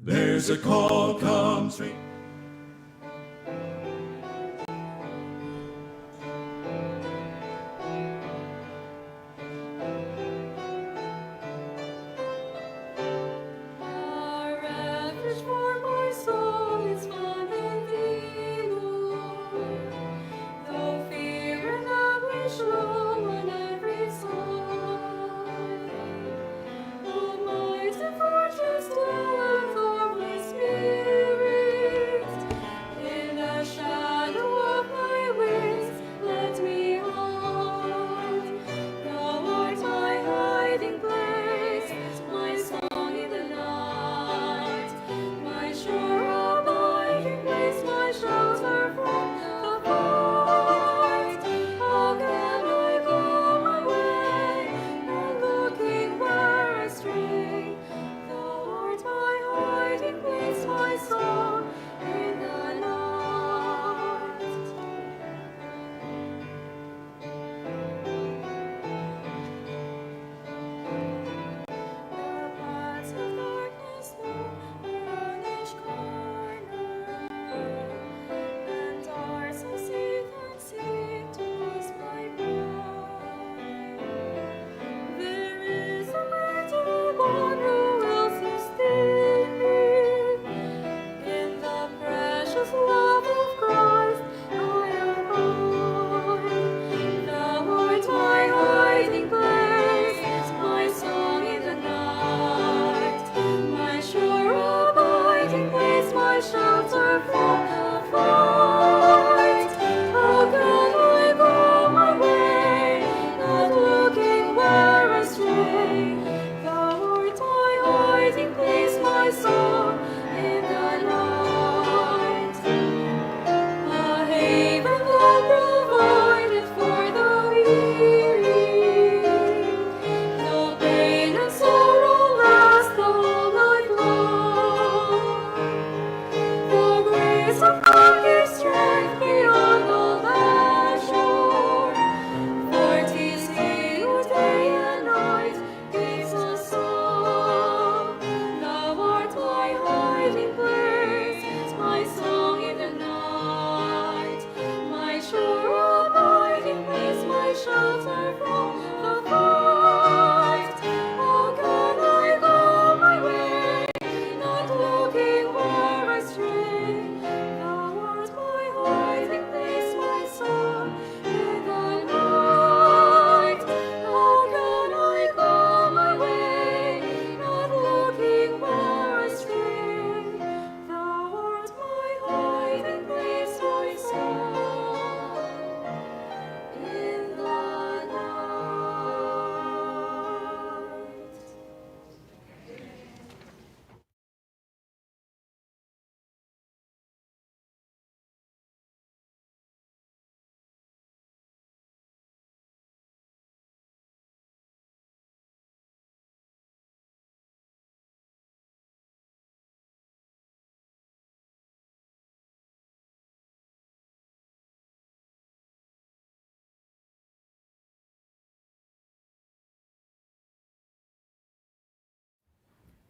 There's a call comes straight.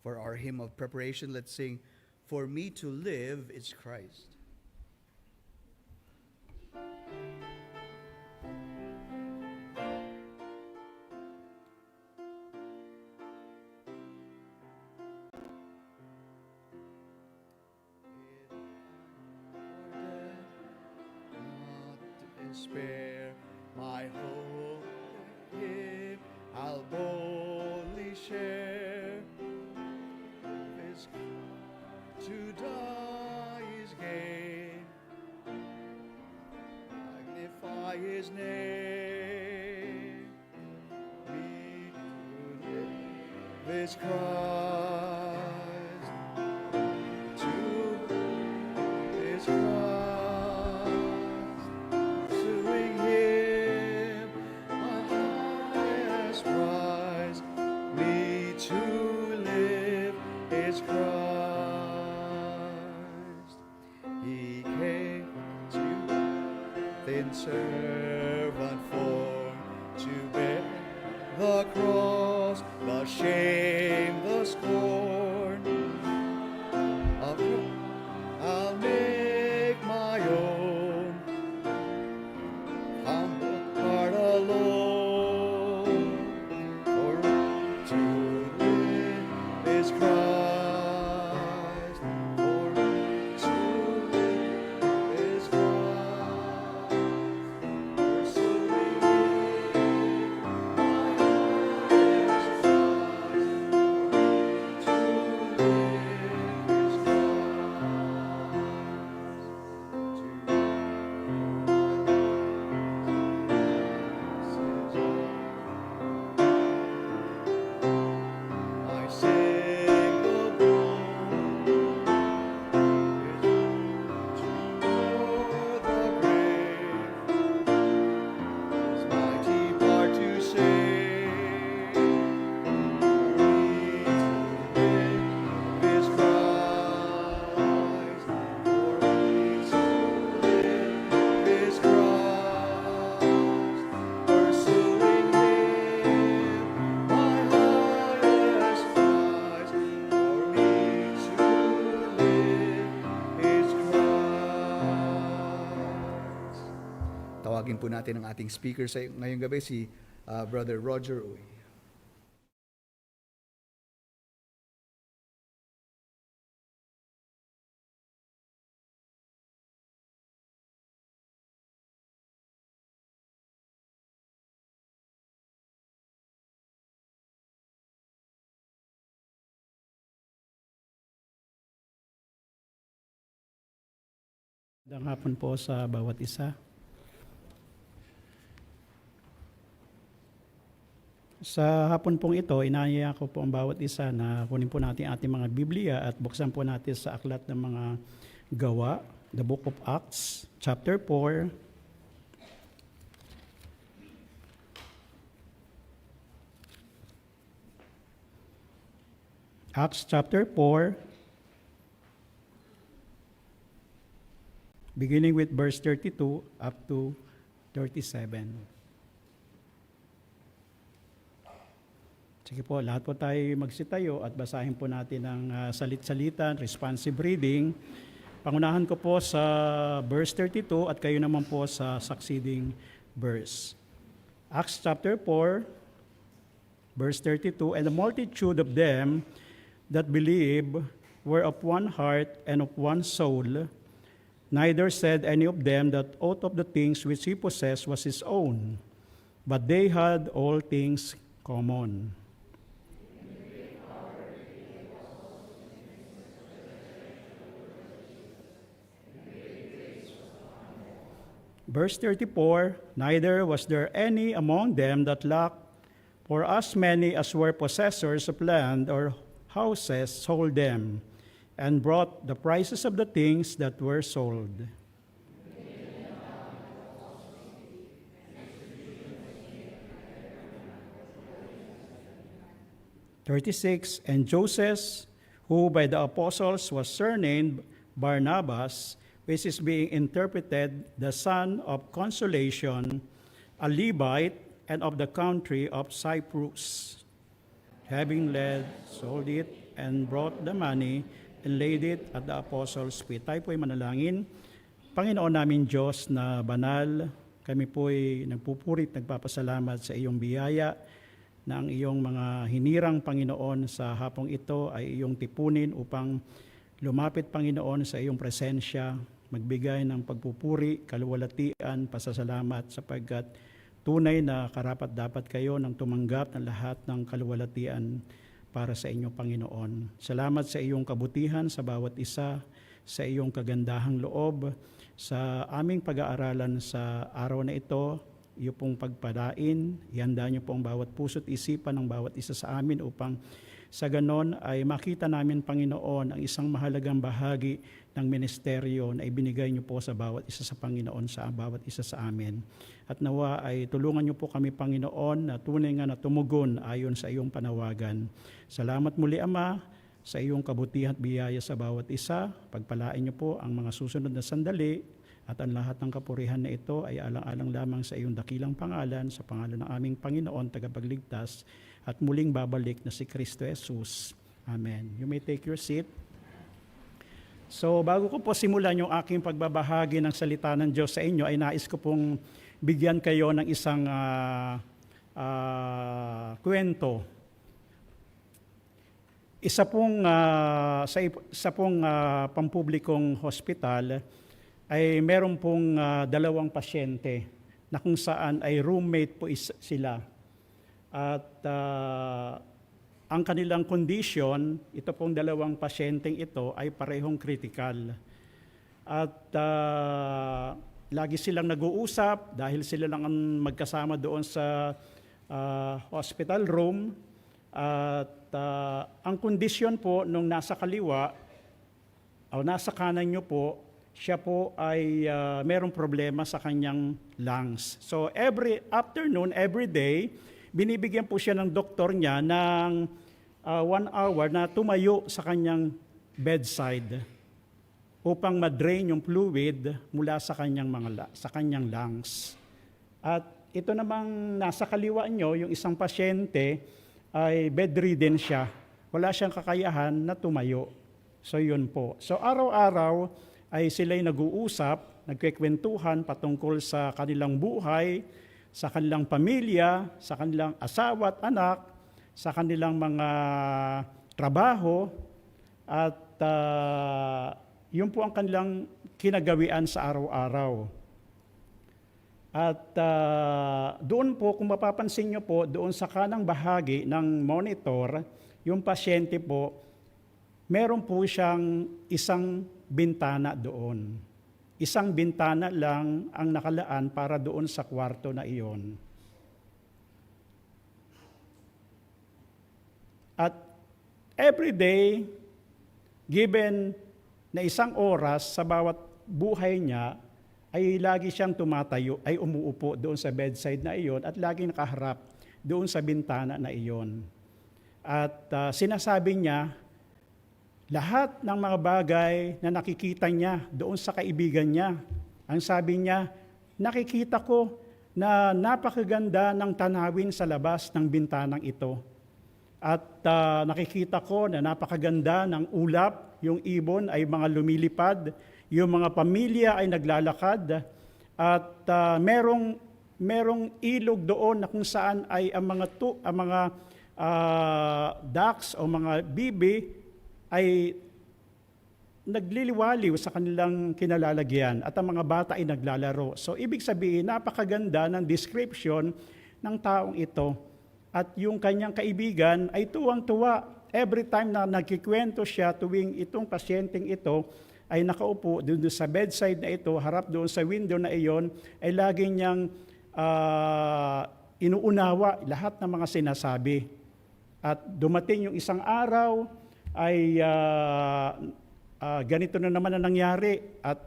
For our hymn of preparation, let's sing, "For Me to Live is Christ." Not despair, my hope in Him I'll boldly share. His to die is gain. Magnify His name. Me to live is Christ. To is Christ. Pursuing Him, my highest prize. Me to live is Christ. He came to in servant form to bear the cross, the shame, the scorn. po natin ang ating speaker sa ngayong gabi, si Brother Roger Uy. Magandang hapon po sa bawat isa. Sa hapon pong ito, inaaya ko po ang bawat isa na kunin po natin ating mga Biblia at buksan po natin sa aklat ng mga gawa, the Book of Acts, chapter 4. Acts chapter 4, beginning with verse 32 up to 37. Sige po, lahat po tayo magsitayo at basahin po natin ang salit-salitan, responsive reading. Pangunahan ko po sa verse 32 at kayo naman po sa succeeding verse. Acts chapter 4, verse 32, and the multitude of them that believed were of one heart and of one soul. Neither said any of them that aught of the things which he possessed was his own, but they had all things common. Verse 34, neither was there any among them that lacked, for as many as were possessors of land or houses sold them, and brought the prices of the things that were sold. (36) And Joseph, who by the apostles was surnamed Barnabas, which is being interpreted the son of consolation, a Levite, and of the country of Cyprus, having led, sold it, and brought the money, and laid it at the apostles' feet. Tayo po'y manalangin. Panginoon namin Diyos na banal, kami po'y nagpupurit, nagpapasalamat sa iyong biyaya na ang iyong mga hinirang Panginoon sa hapong ito ay iyong tipunin upang lumapit Panginoon sa iyong presensya, magbigay ng pagpupuri, kaluwalhatian, pasasalamat sapagkat tunay na karapat dapat kayo ng tumanggap ng lahat ng kaluwalhatian para sa inyo, Panginoon. Salamat sa iyong kabutihan sa bawat isa, sa iyong kagandahang loob, sa aming pag-aaralan sa araw na ito, iyo pong pagpalain, ihanda niyo po ang bawat puso't isipan ng bawat isa sa amin upang sa ganon ay makita namin, Panginoon, ang isang mahalagang bahagi ng ministeryo na ibinigay niyo po sa bawat isa sa Panginoon, sa bawat isa sa amin. At nawa ay tulungan niyo po kami, Panginoon, na tunay nga na tumugon ayon sa iyong panawagan. Salamat muli, Ama, sa iyong kabutihan at biyaya sa bawat isa. Pagpalain niyo po ang mga susunod na sandali at ang lahat ng kapurihan na ito ay alang-alang lamang sa iyong dakilang pangalan, sa pangalan ng aming Panginoon, tagapagligtas, at muling babalik na si Kristo Jesus. Amen. You may take your seat. So bago ko po simulan yung aking pagbabahagi ng salita ng Diyos sa inyo, ay nais ko pong bigyan kayo ng isang kwento. Isa pong pampublikong hospital ay meron pong dalawang pasyente na kung saan ay roommate po sila. At ang kanilang condition, ito pong dalawang pasyenteng ito ay parehong critical. At lagi silang nag-uusap dahil sila lang ang magkasama doon sa hospital room. At ang kondisyon po nung nasa kaliwa o nasa kanan nyo po, siya po ay merong problema sa kanyang lungs. So every afternoon, every day, binibigyan po siya ng doktor niya ng 1 hour na tumayo sa kanyang bedside upang ma-drain yung fluid mula sa kanyang lungs. At ito namang nasa kaliwa nyo, yung isang pasyente ay bedridden siya. Wala siyang kakayahan na tumayo. So yun po. So araw-araw ay sila'y nag-uusap nagkwekwentuhan patungkol sa kanilang buhay, sa kanilang pamilya, sa kanilang asawa at anak, sa kanilang mga trabaho, at yun po ang kanilang kinagawian sa araw-araw. At doon po, kung mapapansin nyo po, doon sa kanang bahagi ng monitor, yung pasyente po, meron po siyang isang bintana doon. Isang bintana lang ang nakalaan para doon sa kwarto na iyon. At every day, given na isang oras sa bawat buhay niya, ay lagi siyang tumatayo, ay umuupo doon sa bedside na iyon at lagi nakaharap doon sa bintana na iyon. At sinasabi niya, lahat ng mga bagay na nakikita niya doon sa kaibigan niya, ang sabi niya, nakikita ko na napakaganda ng tanawin sa labas ng bintanang ito. At nakikita ko na napakaganda ng ulap, yung ibon ay mga lumilipad, yung mga pamilya ay naglalakad, at merong ilog doon na kung saan ay ang mga ducks o mga bibi ay nagliliwaliw sa kanilang kinalalagyan at ang mga bata ay naglalaro. So ibig sabihin, napakaganda ng description ng taong ito. At yung kanyang kaibigan ay tuwang-tuwa. Every time na nagkikwento siya tuwing itong pasyenteng ito ay nakaupo doon sa bedside na ito, harap doon sa window na iyon, ay lagi niyang inuunawa lahat ng mga sinasabi. At dumating yung isang araw, ay ganito na naman ang nangyari. At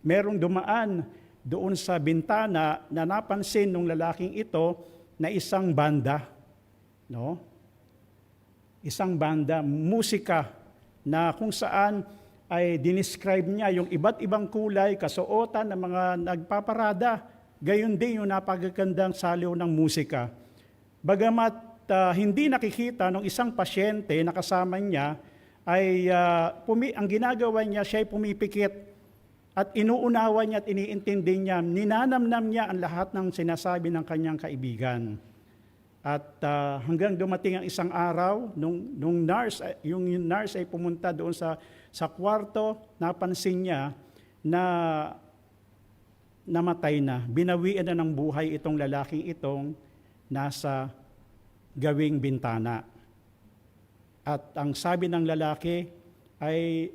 merong dumaan doon sa bintana na napansin ng lalaking ito na isang banda. No? Isang banda, musika, na kung saan ay dinescribe niya yung iba't ibang kulay, kasuotan ng mga nagpaparada. Gayon din yung napagagandang saliw ng musika. Bagamat hindi nakikita ng isang pasyente na kasama niya, ay ang ginagawa niya, siya ay pumipikit at inuunawa niya at iniintindi niya, ninanamnam niya ang lahat ng sinasabi ng kanyang kaibigan. At hanggang dumating ang isang araw, nung yung nurse ay pumunta doon sa kwarto, napansin niya na namatay na. Binawian na ng buhay itong lalaking itong nasa gawing bintana. At ang sabi ng lalaki ay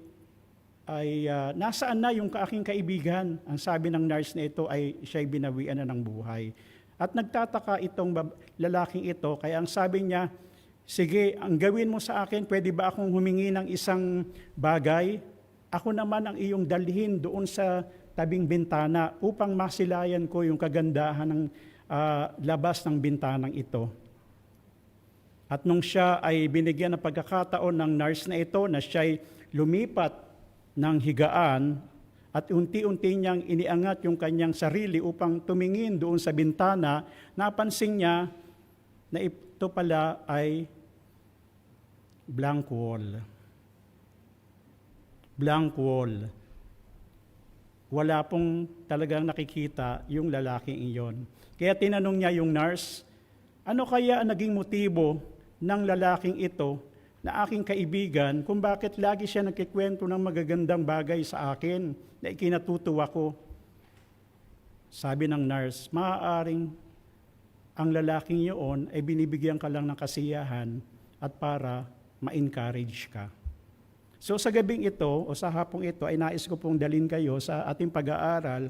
nasaan na yung aking kaibigan? Ang sabi ng nurse na ito ay siya'y binawian na ng buhay. At nagtataka itong lalaking ito, kaya ang sabi niya, sige, ang gawin mo sa akin, pwede ba akong humingi ng isang bagay? Ako naman ang iyong dalhin doon sa tabing bintana upang masilayan ko yung kagandahan ng labas ng bintanang ito. At nung siya ay binigyan ng pagkakataon ng nurse na ito na siya'y lumipat ng higaan, at unti-unti niyang iniangat yung kanyang sarili upang tumingin doon sa bintana, napansin niya na ito pala ay blank wall. Blank wall. Wala pong talagang nakikita yung lalaking iyon. Kaya tinanong niya yung nurse, ano kaya ang naging motibo ng lalaking ito na aking kaibigan kung bakit lagi siya nagkikwento ng magagandang bagay sa akin na ikinatutuwa ko? Sabi ng nurse, maaaring ang lalaking yun ay binibigyan ka lang ng kasiyahan at para ma-encourage ka. So sa gabing ito o sa hapong ito ay nais ko pong dalhin kayo sa ating pag-aaral,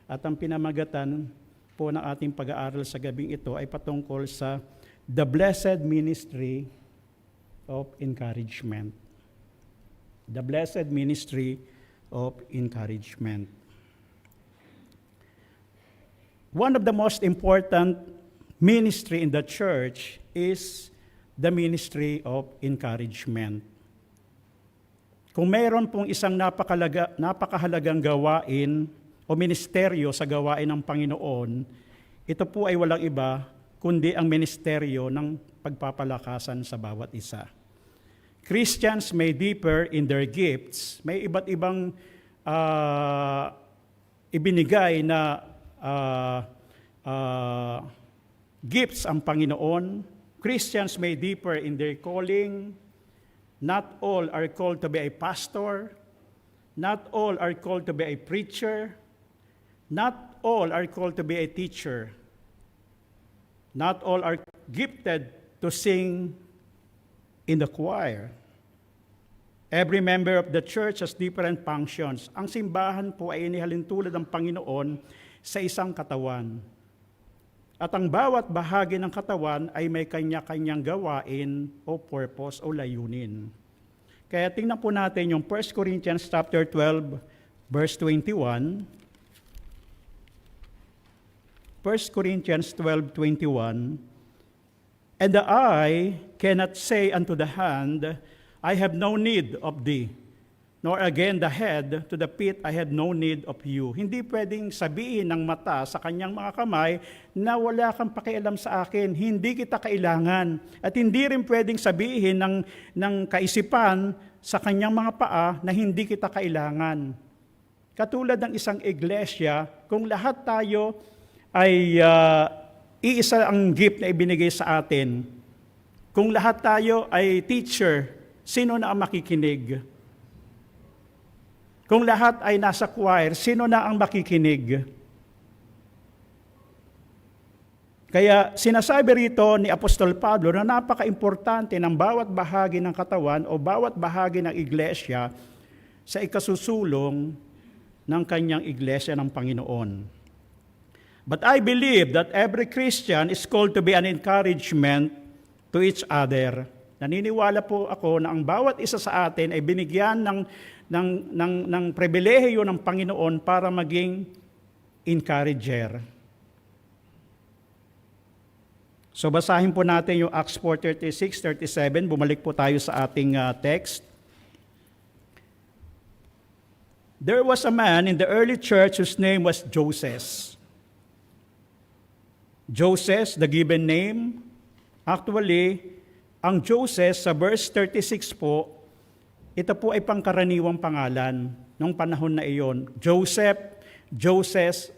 at ang pinamagatan po ng ating pag-aaral sa gabing ito ay patungkol sa the blessed ministry of encouragement. The blessed ministry of encouragement. One of the most important ministry in the church is the ministry of encouragement. Kung mayroon pong isang napakahalagang gawain o ministeryo sa gawain ng Panginoon, ito po ay walang iba kundi ang ministeryo ng pagpapalakasan sa bawat isa. Christians may differ in their gifts. May iba't ibang ibinigay na gifts ang Panginoon. Christians may differ in their calling. Not all are called to be a pastor. Not all are called to be a preacher. Not all are called to be a teacher. Not all are gifted to sing in the choir. Every member of the church has different functions. Ang simbahan po ay inihalintulad ng Panginoon sa isang katawan. At ang bawat bahagi ng katawan ay may kanya-kanyang gawain o purpose o layunin. Kaya tingnan po natin yung 1 Corinthians chapter 12, verse 21. 1 Corinthians 12:21, and the eye cannot say unto the hand, I have no need of thee, nor again the head to the feet, I have no need of you. Hindi pwedeng sabihin ng mata sa kanyang mga kamay na wala kang pakialam sa akin, hindi kita kailangan. At hindi rin pwedeng sabihin ng kaisipan sa kanyang mga paa na hindi kita kailangan. Katulad ng isang iglesia, kung lahat tayo ay iisa ang gift na ibinigay sa atin. Kung lahat tayo ay teacher, sino na ang makikinig? Kung lahat ay nasa choir, sino na ang makikinig? Kaya sinasabi rito ni Apostol Pablo na napaka-importante ng bawat bahagi ng katawan o bawat bahagi ng iglesia sa ikasusulong ng kanyang iglesia ng Panginoon. But I believe that every Christian is called to be an encouragement to each other. Naniniwala po ako na ang bawat isa sa atin ay binigyan ng pribilehiyo ng Panginoon para maging encourager. So basahin po natin yung Acts 4:36-37. Bumalik po tayo sa ating text. There was a man in the early church whose name was Joseph. Joseph, the given name, actually, ang Joseph sa verse 36 po, ito po ay pangkaraniwang pangalan nung panahon na iyon. Joseph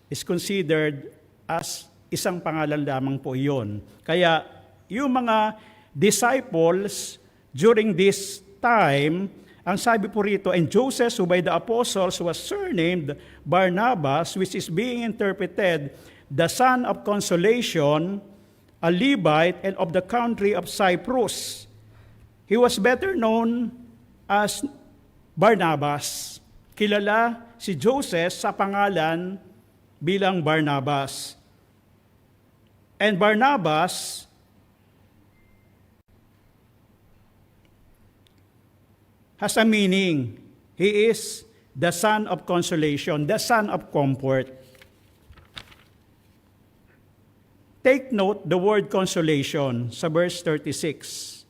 is considered as isang pangalan lamang po iyon. Kaya yung mga disciples during this time, ang sabi po rito, and Joseph, who by the apostles was surnamed Barnabas, which is being interpreted, the son of consolation, a Levite, and of the country of Cyprus. He was better known as Barnabas. Kilala si Joseph sa pangalan bilang Barnabas. And Barnabas has a meaning. He is the son of consolation, the son of comfort. Take note the word consolation sa verse 36.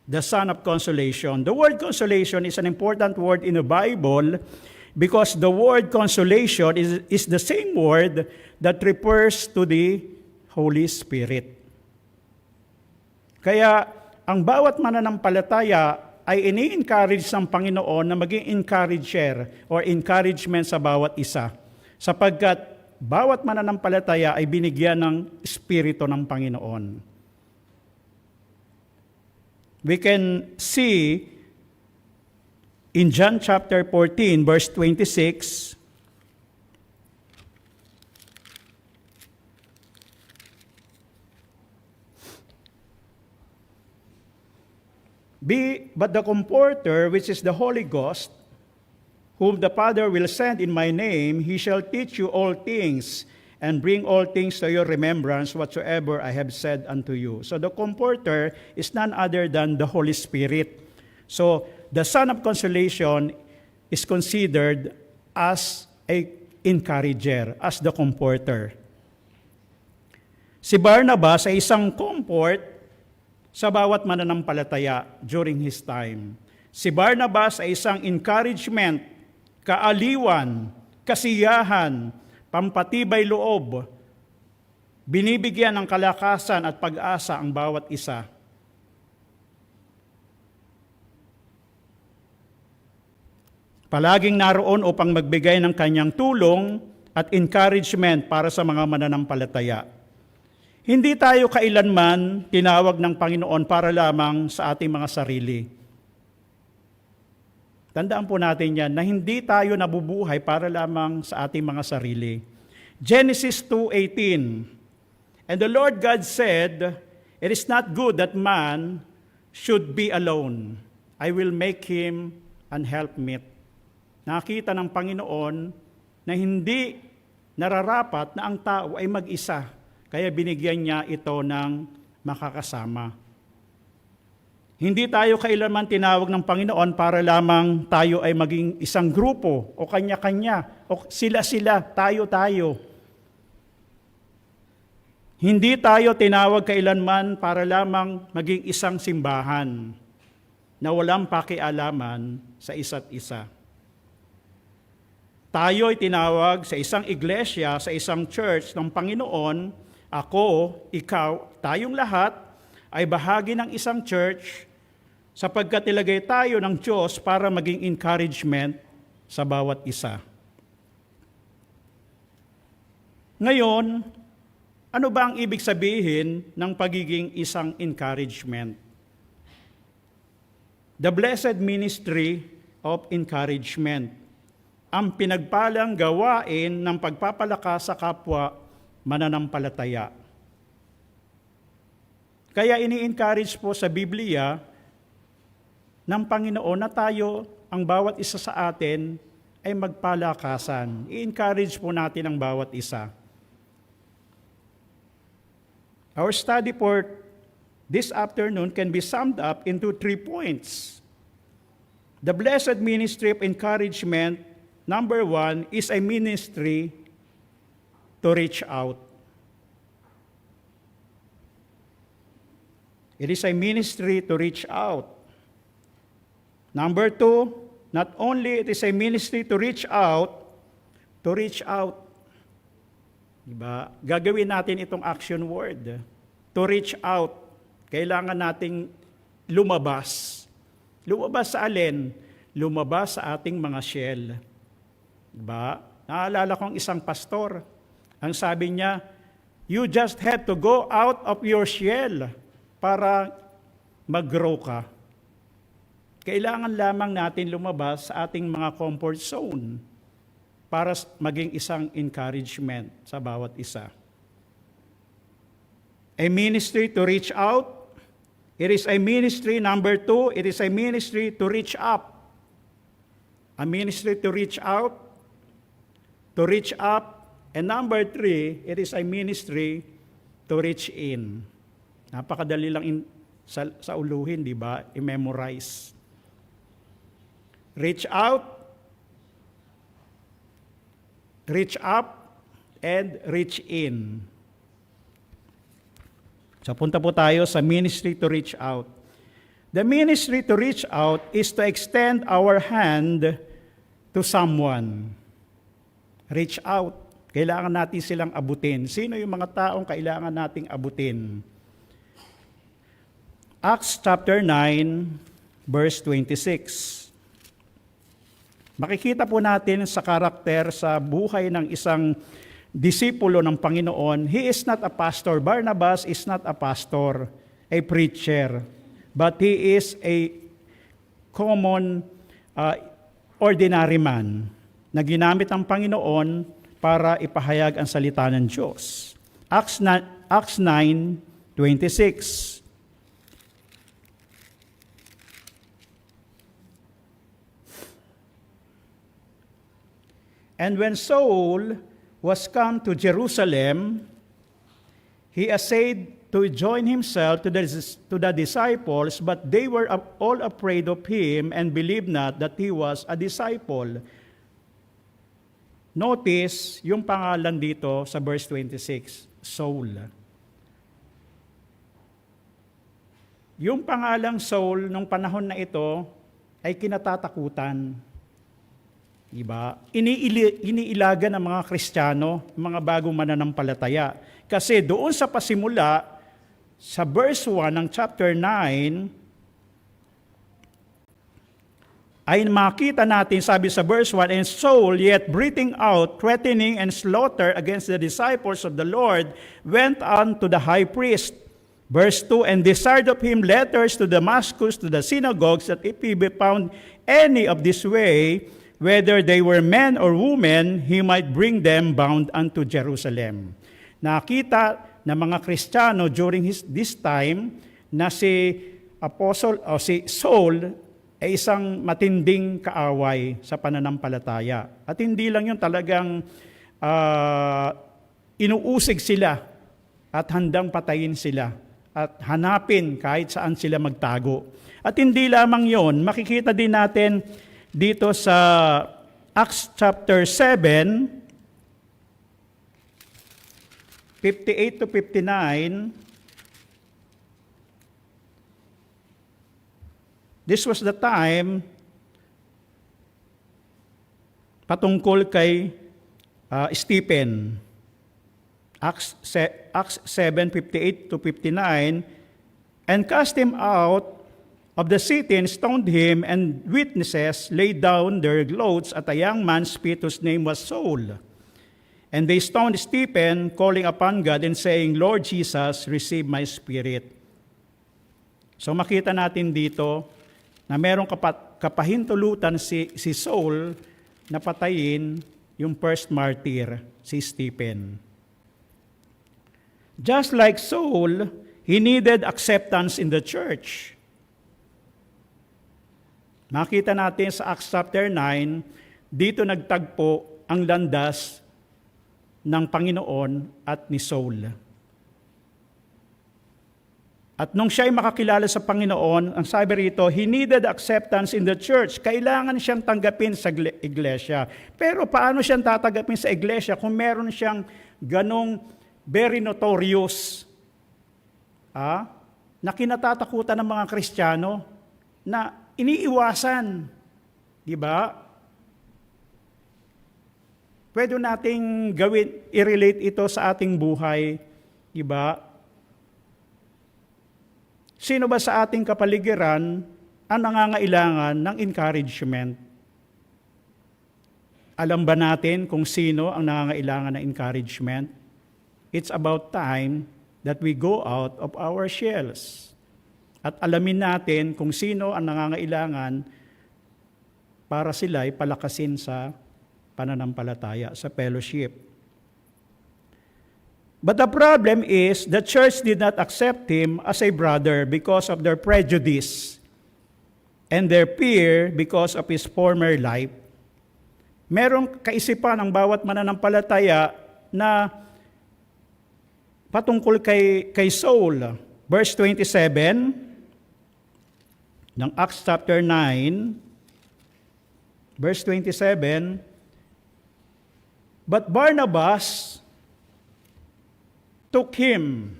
The son of consolation. The word consolation is an important word in the Bible because the word consolation is the same word that refers to the Holy Spirit. Kaya ang bawat mananampalataya ay ini-encourage ng Panginoon na maging encourager or encouragement sa bawat isa. Sapagkat bawat mananampalataya ay binigyan ng Espiritu ng Panginoon. We can see in John chapter 14, verse 26, but the Comforter, which is the Holy Ghost, whom the Father will send in my name, he shall teach you all things, and bring all things to your remembrance whatsoever I have said unto you. So the Comforter is none other than the Holy Spirit. So the Son of Consolation is considered as a encourager, as the Comforter. Si Barnabas ay isang comfort sa bawat mananampalataya during his time. Si Barnabas ay isang encouragement, kaaliwan, kasiyahan, pampatibay loob, binibigyan ng kalakasan at pag-asa ang bawat isa. Palaging naroon upang magbigay ng kanyang tulong at encouragement para sa mga mananampalataya. Hindi tayo kailanman tinawag ng Panginoon para lamang sa ating mga sarili. Tandaan po natin yan na hindi tayo nabubuhay para lamang sa ating mga sarili. Genesis 2:18, "And the Lord God said, It is not good that man should be alone. I will make him an helpmeet." Nakita ng Panginoon na hindi nararapat na ang tao ay mag-isa, kaya binigyan niya ito ng makakasama. Hindi tayo kailanman tinawag ng Panginoon para lamang tayo ay maging isang grupo o kanya-kanya o sila-sila, tayo-tayo. Hindi tayo tinawag kailanman para lamang maging isang simbahan na walang pakialaman sa isa't isa. Tayo ay tinawag sa isang iglesia, sa isang church ng Panginoon. Ako, ikaw, tayong lahat ay bahagi ng isang church sapagkat ilagay tayo ng Diyos para maging encouragement sa bawat isa. Ngayon, ano ba ang ibig sabihin ng pagiging isang encouragement? The blessed ministry of encouragement. Ang pinagpalang gawain ng pagpapalakas sa kapwa mananampalataya. Kaya ini-encourage po sa Biblia ng Panginoon na tayo, ang bawat isa sa atin, ay magpalakasan. I-encourage po natin ang bawat isa. Our study for this afternoon can be summed up into 3 points. The blessed ministry of encouragement, number 1, is a ministry to reach out. It is a ministry to reach out. Number 2, not only it is a ministry to reach out. Diba? Gagawin natin itong action word. To reach out. Kailangan nating lumabas. Lumabas sa alin? Lumabas sa ating mga shell. Diba? Naalala ko ang isang pastor. Ang sabi niya, you just have to go out of your shell para mag-grow ka. Kailangan lamang natin lumabas sa ating mga comfort zone para maging isang encouragement sa bawat isa. A ministry to reach out. It is a ministry, number 2, it is a ministry to reach up. A ministry to reach out. To reach up, and number 3, it is a ministry to reach in. Napakadali lang sa uluhin, di ba? I-memorize. Reach out, reach up, and reach in. So punta po tayo sa ministry to reach out. The ministry to reach out is to extend our hand to someone. Reach out. Kailangan natin silang abutin. Sino yung mga taong kailangan nating abutin? Acts chapter 9, verse 26. Makikita po natin sa karakter, sa buhay ng isang disipulo ng Panginoon. He is not a pastor. Barnabas is not a pastor, a preacher. But he is a common, ordinary man na ginamit ng Panginoon para ipahayag ang salita ng Diyos. Acts 9:26. And when Saul was come to Jerusalem, he essayed to join himself to the disciples, but they were all afraid of him and believed not that he was a disciple. Notice yung pangalan dito sa verse 26, Saul. Yung pangalang Saul nung panahon na ito ay kinatatakutan. Diba? Iniilaga ng mga Kristiyano, mga bagong mananampalataya. Kasi doon sa pasimula, sa verse 1 ng chapter 9, ay makita natin, sabi sa verse 1, and Saul, yet breathing out, threatening and slaughter against the disciples of the Lord, went on to the high priest. Verse 2, and desired of him letters to Damascus, to the synagogues, that if he be found any of this way, whether they were men or women, he might bring them bound unto Jerusalem. Nakita ng mga Kristiyano during this time na si Apostle o si Saul ay isang matinding kaaway sa pananampalataya. At hindi lang yun, talagang inuusig sila at handang patayin sila at hanapin kahit saan sila magtago. At hindi lamang yon, makikita din natin dito sa Acts chapter 7, 58 to 59, this was the time patungkol kay Stephen. Acts 7:58 to 59, and cast him out of the city and stoned him, and witnesses laid down their clothes at a young man's feet whose name was Saul. And they stoned Stephen, calling upon God and saying, Lord Jesus, receive my spirit. So makita natin dito na merong kapahintulutan si Saul na patayin yung first martyr, si Stephen. Just like Saul, he needed acceptance in the church. Makita natin sa Acts chapter 9, dito nagtagpo ang landas ng Panginoon at ni Saul. At nung siya ay makakilala sa Panginoon, ang sabi rito, he needed acceptance in the church. Kailangan siyang tanggapin sa iglesia. Pero paano siyang tatanggapin sa iglesia kung meron siyang ganong very notorious na kinatatakutan ng mga Kristiyano na iniiwasan? Di ba? Pwede nating i-relate ito sa ating buhay. Di ba? Sino ba sa ating kapaligiran ang nangangailangan ng encouragement? Alam ba natin kung sino ang nangangailangan ng encouragement? It's about time that we go out of our shells. At alamin natin kung sino ang nangangailangan para sila ay palakasin sa pananampalataya, sa fellowship. But the problem is, the church did not accept him as a brother because of their prejudice and their fear because of his former life. Merong kaisipan ng bawat mananampalataya na patungkol kay Saul. Verse 27 ng Acts chapter 9, verse 27, but Barnabas took him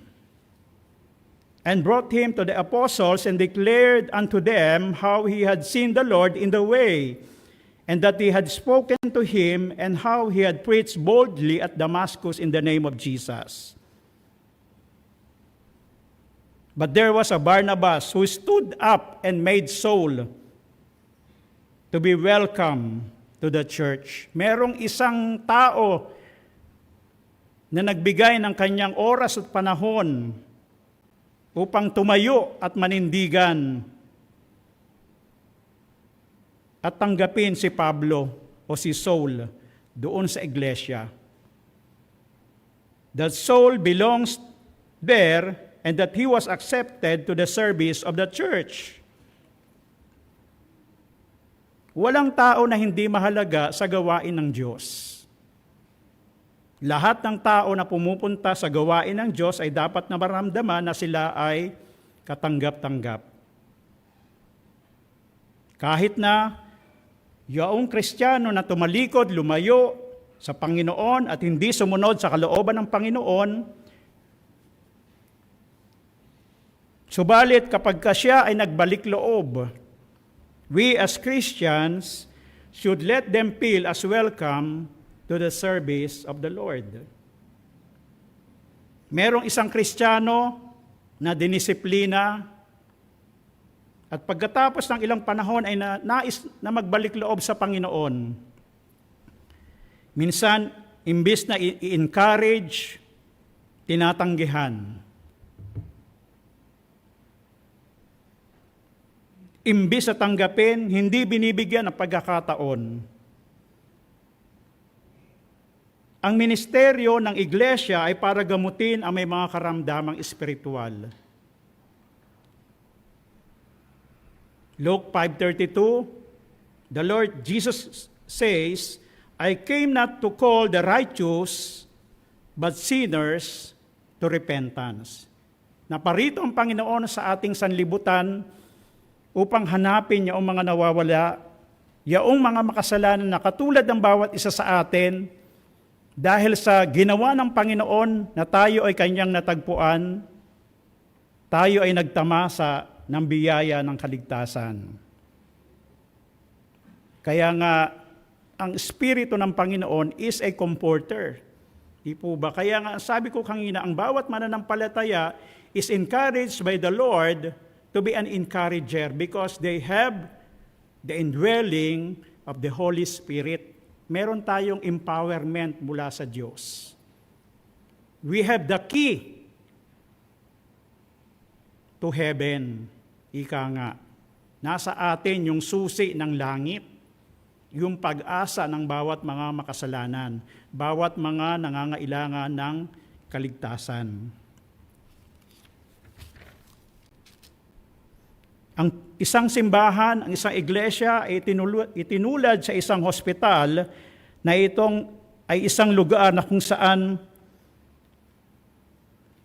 and brought him to the apostles and declared unto them how he had seen the Lord in the way, and that he had spoken to him, and how he had preached boldly at Damascus in the name of Jesus. But there was a Barnabas who stood up and made Saul to be welcome to the church. Merong isang tao na nagbigay ng kanyang oras at panahon upang tumayo at manindigan at tanggapin si Pablo o si Saul doon sa iglesia. That Saul belongs there and that he was accepted to the service of the church. Walang tao na hindi mahalaga sa gawain ng Diyos. Lahat ng tao na pumupunta sa gawain ng Diyos ay dapat na maramdaman na sila ay katanggap-tanggap. Kahit na yung Kristiyano na tumalikod, lumayo sa Panginoon at hindi sumunod sa kalooban ng Panginoon, subalit kapag siya ay nagbalik loob, we as Christians should let them feel as welcome to the service of the Lord. Merong isang Kristiyano na dinisiplina At pagkatapos ng ilang panahon ay nais na magbalik loob sa Panginoon. Minsan, imbis na i-encourage, tinatanggihan. Imbis na tanggapin, hindi binibigyan ng pagkakataon. Ang ministeryo ng iglesia ay para gamutin ang may mga karamdamang espiritual. Luke 5:32, the Lord Jesus says, I came not to call the righteous, but sinners to repentance. Naparito ang Panginoon sa ating sanlibutan upang hanapin yaong mga nawawala, yaong mga makasalanan na katulad ng bawat isa sa atin, dahil sa ginawa ng Panginoon na tayo ay kanyang natagpuan, tayo ay nagtamasa ng biyaya ng kaligtasan. Kaya nga, ang Espiritu ng Panginoon is a comforter. Di po ba? Kaya nga, sabi ko kanina, ang bawat mananampalataya is encouraged by the Lord to be an encourager because they have the indwelling of the Holy Spirit. Meron tayong empowerment mula sa Diyos. We have the key to heaven. Ika nga, nasa atin yung susi ng langit, yung pag-asa ng bawat mga makasalanan, bawat mga nangangailangan ng kaligtasan. Ang isang simbahan, ang isang iglesia ay itinulad sa isang hospital na itong ay isang lugar na kung saan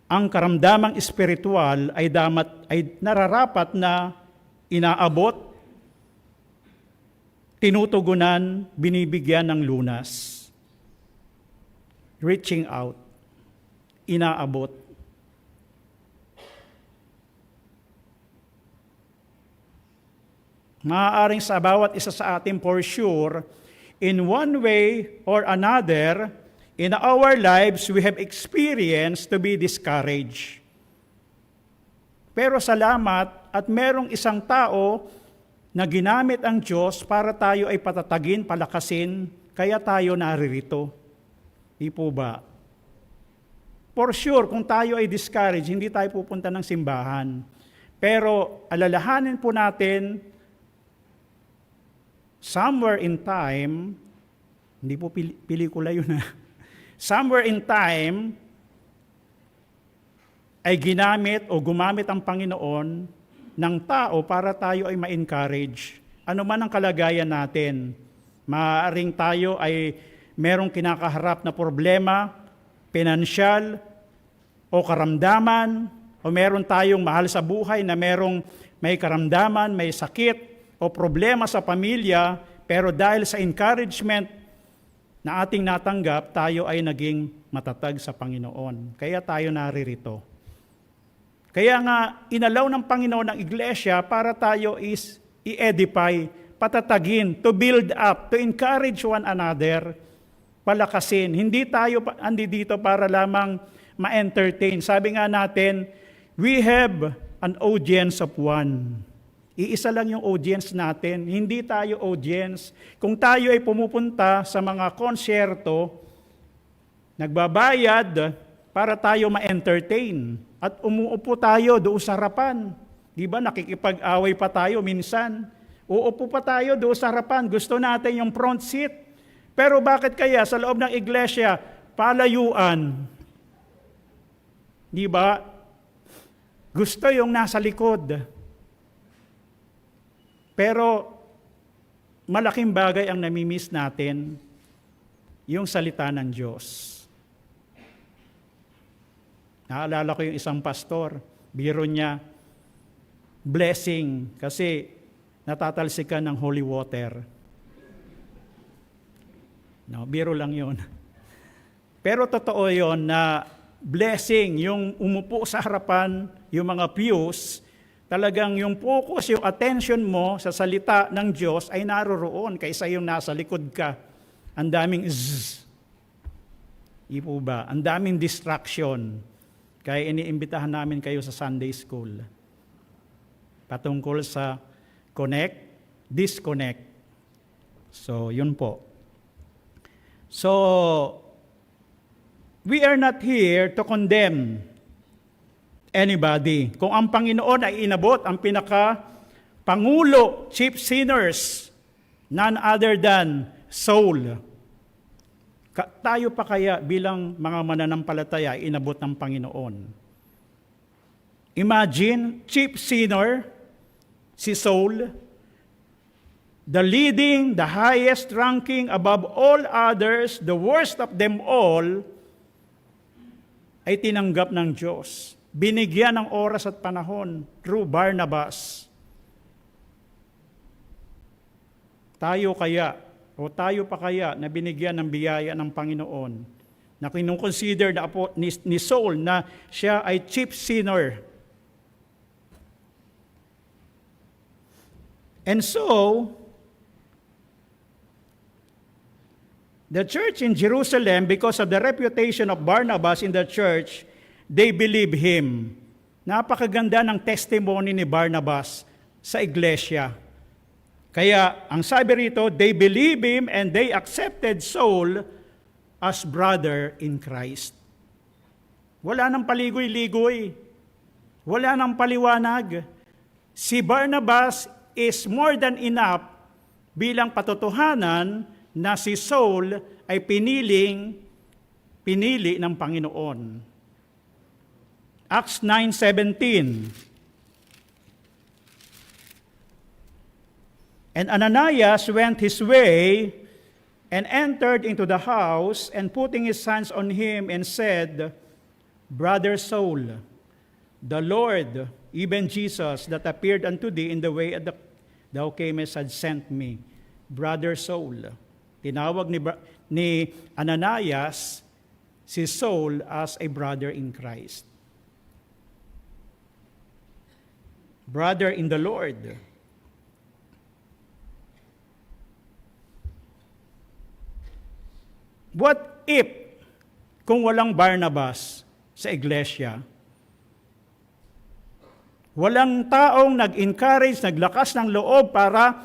ang karamdamang espiritual ay nararapat na inaabot, tinutugunan, binibigyan ng lunas. Reaching out, inaabot. Maaaring sa bawat isa sa atin for sure, in one way or another, in our lives, we have experienced to be discouraged. Pero salamat at merong isang tao na ginamit ang Diyos para tayo ay patatagin, palakasin, kaya tayo naririto. Di po ba? For sure, kung tayo ay discouraged, hindi tayo pupunta ng simbahan. Pero alalahanin po natin, somewhere in time, hindi po pelikula yun somewhere in time, ay ginamit o gumamit ang Panginoon ng tao para tayo ay ma-encourage. Ano man ang kalagayan natin, maaaring tayo ay merong kinakaharap na problema, pinansyal, o karamdaman, o meron tayong mahal sa buhay na merong may karamdaman, may sakit, o problema sa pamilya, pero dahil sa encouragement na ating natanggap, tayo ay naging matatag sa Panginoon. Kaya tayo naririto. Kaya nga, inalaw ng Panginoon ng iglesia para tayo is i-edify, patatagin, to build up, to encourage one another, palakasin. Hindi tayo andi dito para lamang ma-entertain. Sabi nga natin, we have an audience of one. Iisa lang yung audience natin, hindi tayo audience. Kung tayo ay pumupunta sa mga konsyerto, nagbabayad para tayo ma-entertain. At umuupo tayo doon sa harapan. Di ba nakikipag-away pa tayo minsan? Uupo pa tayo doon sa harapan. Gusto natin yung front seat. Pero bakit kaya sa loob ng iglesia, palayuan? Di ba? Gusto yung nasa likod. Pero malaking bagay ang namimiss natin, yung salita ng Diyos. Naalala ko yung isang pastor, biro niya, blessing, kasi natatalsikan ng holy water. No, biro lang yun. Pero totoo yun na blessing, yung umupo sa harapan, yung mga pews, talagang yung focus, yung attention mo sa salita ng Diyos ay naroroon kaysa yung nasa likod ka. Ang daming zzz. Ipo ba? Ang daming distraction. Kaya iniimbitahan namin kayo sa Sunday School. patungkol sa connect, disconnect. So, yun po. So, we are not here to condemn anybody. Kung ang Panginoon ay inabot ang pangulo, chief sinners, none other than Saul, tayo pa kaya bilang mga mananampalataya inabot ng Panginoon? Imagine, chief sinner, si Saul, the leading, the highest ranking above all others, the worst of them all, ay tinanggap ng Diyos. Binigyan ng oras at panahon through Barnabas. Tayo pa kaya na binigyan ng biyaya ng Panginoon, na kinukonsider ni Saul na siya ay chief sinner. And so, the church in Jerusalem, because of the reputation of Barnabas in the church, they believe him. Napakaganda ng testimony ni Barnabas sa iglesia. Kaya, ang sabi rito, they believe him and they accepted Saul as brother in Christ. Wala nang paligoy-ligoy. Wala nang paliwanag. Si Barnabas is more than enough bilang patotohanan na si Saul ay pinili ng Panginoon. Acts 9:17. And Ananias went his way and entered into the house, and putting his hands on him and said, Brother Saul, the Lord, even Jesus, that appeared unto thee in the way thou camest, had sent me. Brother Saul. Tinawag ni Ananias si Saul as a brother in Christ. Brother in the Lord. What if, kung walang Barnabas sa iglesia, walang taong nag-encourage, naglakas ng loob para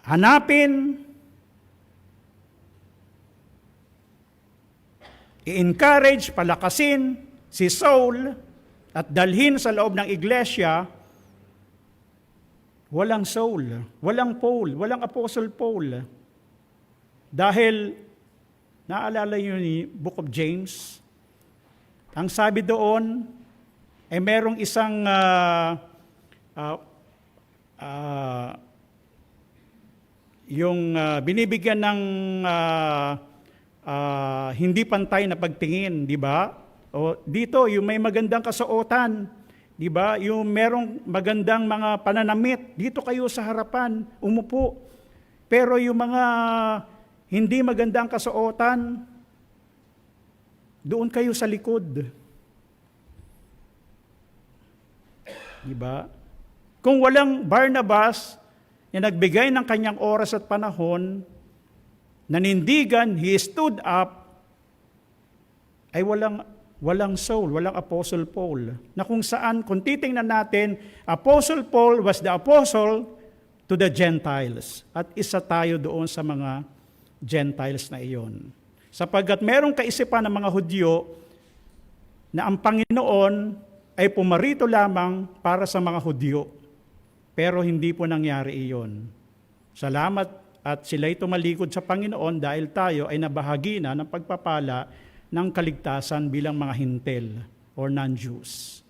hanapin, i-encourage, palakasin si Saul at dalhin sa loob ng iglesia, walang Saul, walang Paul, walang Apostle Paul. Dahil, naalala niyo ni Book of James, ang sabi doon, ay merong isang binibigyan ng hindi pantay na pagtingin, di ba? O dito, yung may magandang kasuotan, di ba? Yung merong magandang mga pananamit, dito kayo sa harapan, umupo. Pero yung mga hindi magandang kasuotan, doon kayo sa likod. Di ba? Kung walang Barnabas na nagbigay ng kanyang oras at panahon, nanindigan, he stood up, ay walang Saul, walang Apostle Paul. Na kung saan, kung titingnan natin, Apostle Paul was the apostle to the Gentiles. At isa tayo doon sa mga Gentiles na iyon. Sapagkat merong kaisipan ng mga Hudyo na ang Panginoon ay pumarito lamang para sa mga Hudyo. Pero hindi po nangyari iyon. Salamat at sila'y tumalikod sa Panginoon dahil tayo ay nabahagi na ng pagpapala ng kaligtasan bilang mga Hintil or non-Jews.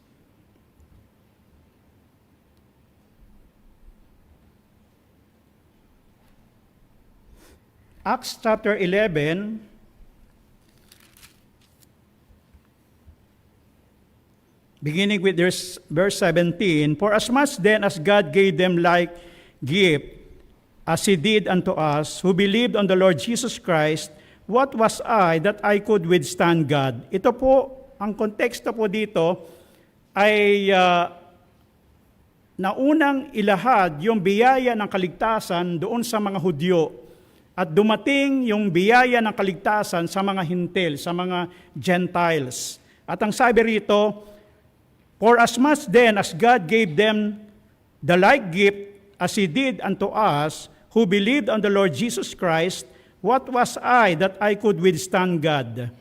Acts chapter 11, beginning with verse 17, For as much then as God gave them like gift, as He did unto us, who believed on the Lord Jesus Christ, what was I that I could withstand God? Ito po, ang konteksto po dito ay naunang ilahad yung biyaya ng kaligtasan doon sa mga Hudyo. At dumating yung biyaya ng kaligtasan sa mga Hintil, sa mga Gentiles. At ang sabi rito, For as much then as God gave them the like gift as he did unto us who believed on the Lord Jesus Christ. What was I that I could withstand God?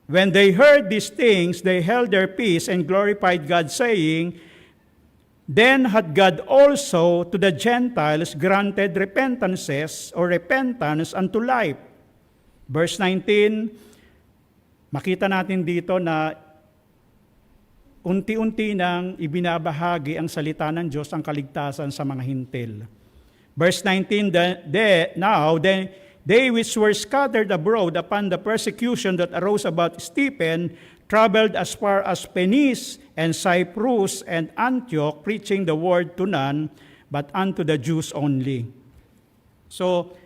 When they heard these things, they held their peace and glorified God, saying, Then had God also to the Gentiles granted repentance unto life. Verse 19, makita natin dito na unti-unti nang ibinabahagi ang salita ng Diyos, ang kaligtasan sa mga hintil. Verse 19, Now they which were scattered abroad upon the persecution that arose about Stephen traveled as far as Phoenice and Cyprus and Antioch, preaching the word to none, but unto the Jews only. So,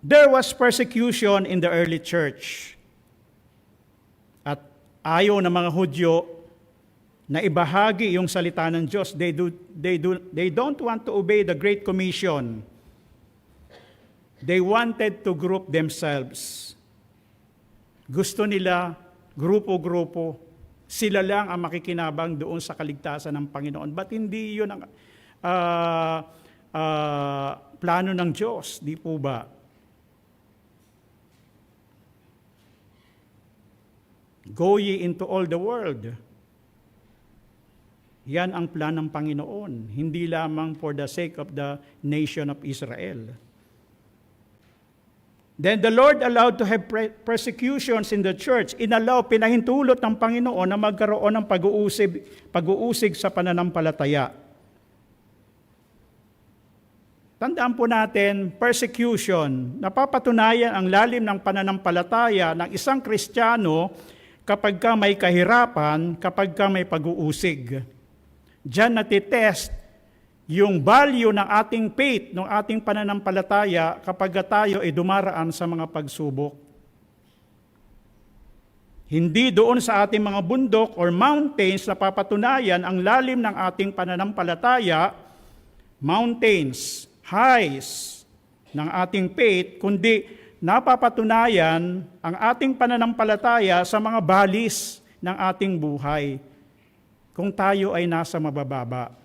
there was persecution in the early church. At ayaw ng mga Hudyo na ibahagi yung salita ng Diyos. They don't want to obey the Great Commission. They wanted to group themselves. Gusto nila, grupo-grupo, sila lang ang makikinabang doon sa kaligtasan ng Panginoon. But hindi yun ang plano ng Diyos, di po ba? Go ye into all the world. Yan ang plan ng Panginoon, hindi lamang for the sake of the nation of Israel. Then the Lord allowed to have persecutions in the church. Pinahintulot ng Panginoon na magkaroon ng pag-uusig sa pananampalataya. Tandaan po natin, persecution, napapatunayan ang lalim ng pananampalataya ng isang Kristiyano kapag ka may kahirapan, kapag ka may pag-uusig. Diyan natitest yung value ng ating faith, ng ating pananampalataya kapag tayo ay dumaraan sa mga pagsubok. Hindi doon sa ating mga bundok or mountains na papatunayan ang lalim ng ating pananampalataya, mountains, highs ng ating faith, kundi napapatunayan ang ating pananampalataya sa mga balis ng ating buhay kung tayo ay nasa mabababa.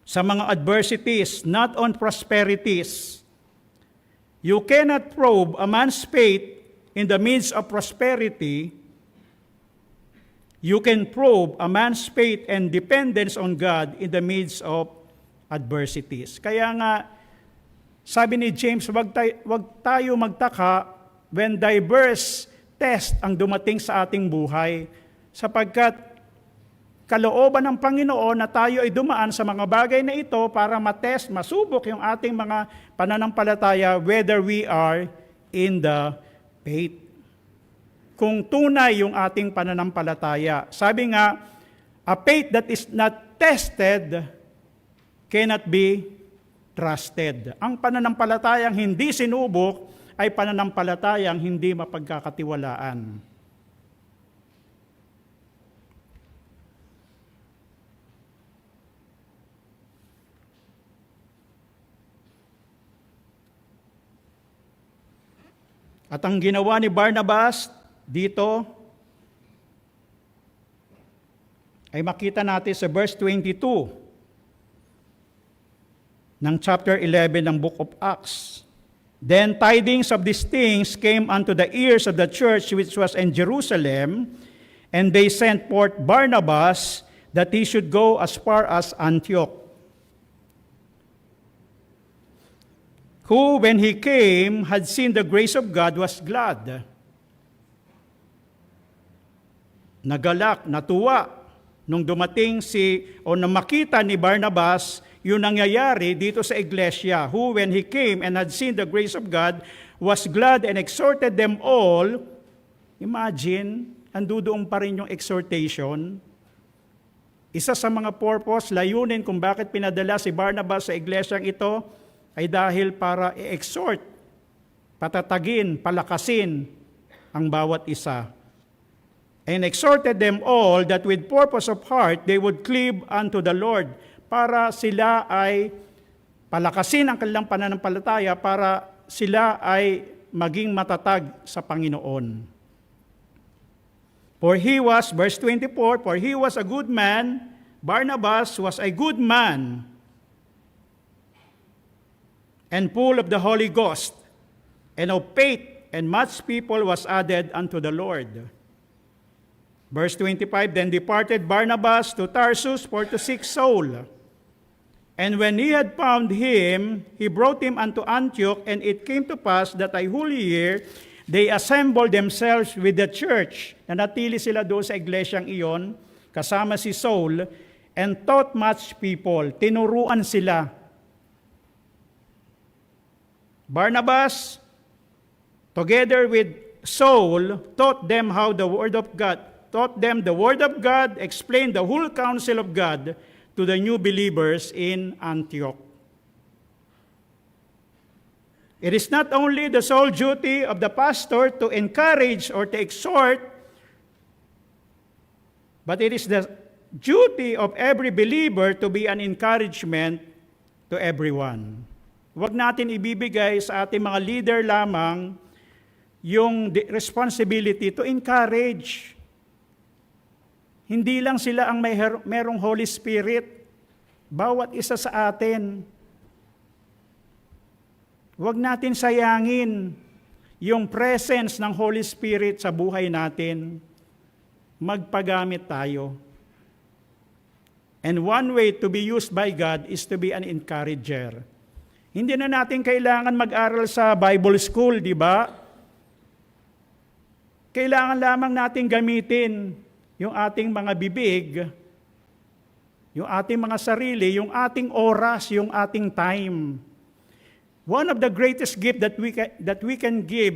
Sa mga adversities, not on prosperities. You cannot probe a man's faith in the midst of prosperity. You can probe a man's faith and dependence on God in the midst of adversities. Kaya nga, sabi ni James, wag tayo magtaka when diverse test ang dumating sa ating buhay, sapagkat kalooban ng Panginoon na tayo ay dumaan sa mga bagay na ito para matest, masubok yung ating mga pananampalataya whether we are in the faith. Kung tunay yung ating pananampalataya. Sabi nga, a faith that is not tested cannot be trusted. Ang pananampalatayang hindi sinubok ay pananampalatayang hindi mapagkakatiwalaan. At ang ginawa ni Barnabas dito ay makita natin sa verse 22 ng chapter 11 ng Book of Acts. Then tidings of these things came unto the ears of the church which was in Jerusalem, and they sent forth Barnabas that he should go as far as Antioch. Who, when he came, had seen the grace of God, was glad. Nagalak, natuwa, nung dumating nang makita ni Barnabas yung nangyayari dito sa iglesia. Who, when he came and had seen the grace of God, was glad and exhorted them all. Imagine, andudoon pa rin yung exhortation. Isa sa mga purpose, layunin kung bakit pinadala si Barnabas sa iglesyang ito, ay dahil para i-exhort, patatagin, palakasin ang bawat isa. And exhorted them all that with purpose of heart they would cleave unto the Lord, para sila ay palakasin ang kanilang pananampalataya, para sila ay maging matatag sa Panginoon. For he was, verse 24, for he was a good man, Barnabas was a good man and full of the Holy Ghost and of faith, and much people was added unto the Lord. Verse 25, then departed Barnabas to Tarsus for to seek Saul. And when he had found him, he brought him unto Antioch, and it came to pass that a whole year they assembled themselves with the church. Nanatili sila doon sa iglesyang iyon, kasama si Saul, and taught much people. Tinuruan sila. Barnabas, together with Saul, taught them the word of God, explained the whole counsel of God to the new believers in Antioch. It is not only the sole duty of the pastor to encourage or to exhort, but it is the duty of every believer to be an encouragement to everyone. Huwag natin ibibigay sa ating mga leader lamang yung responsibility to encourage. Hindi lang sila ang merong Holy Spirit. Bawat isa sa atin. Huwag natin sayangin yung presence ng Holy Spirit sa buhay natin. Magpagamit tayo. And one way to be used by God is to be an encourager. Hindi na natin kailangan mag-aral sa Bible school, di ba? Kailangan lamang natin gamitin yung ating mga bibig, yung ating mga sarili, yung ating oras, yung ating time. One of the greatest gift that we can give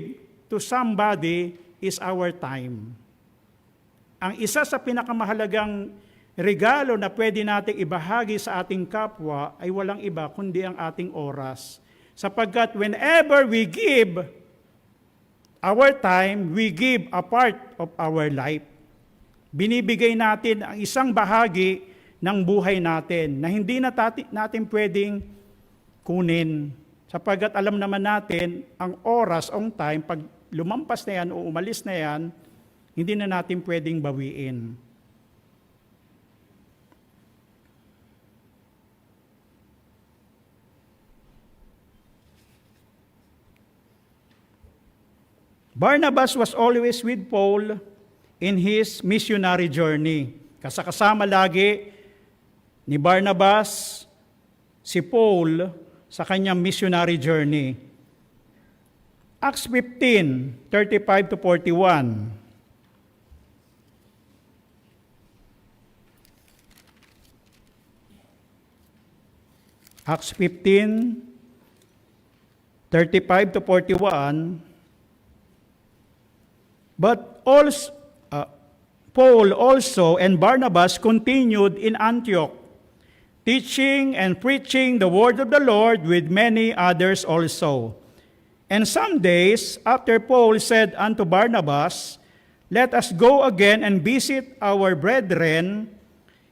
to somebody is our time. Ang isa sa pinakamahalagang regalo na pwede nating ibahagi sa ating kapwa ay walang iba kundi ang ating oras. Sapagkat whenever we give our time, we give a part of our life. Binibigay natin ang isang bahagi ng buhay natin na hindi natin pwedeng kunin. Sapagkat alam naman natin, ang oras, ang time, pag lumampas na yan o umalis na yan, hindi na natin pwedeng bawiin. Barnabas was always with Paul in his missionary journey. Kasama lagi ni Barnabas si Paul sa kanyang missionary journey. Acts 15, 35 to 41. Acts 15, 35 to 41. But also, Paul also and Barnabas continued in Antioch, teaching and preaching the word of the Lord with many others also. And some days after Paul said unto Barnabas, let us go again and visit our brethren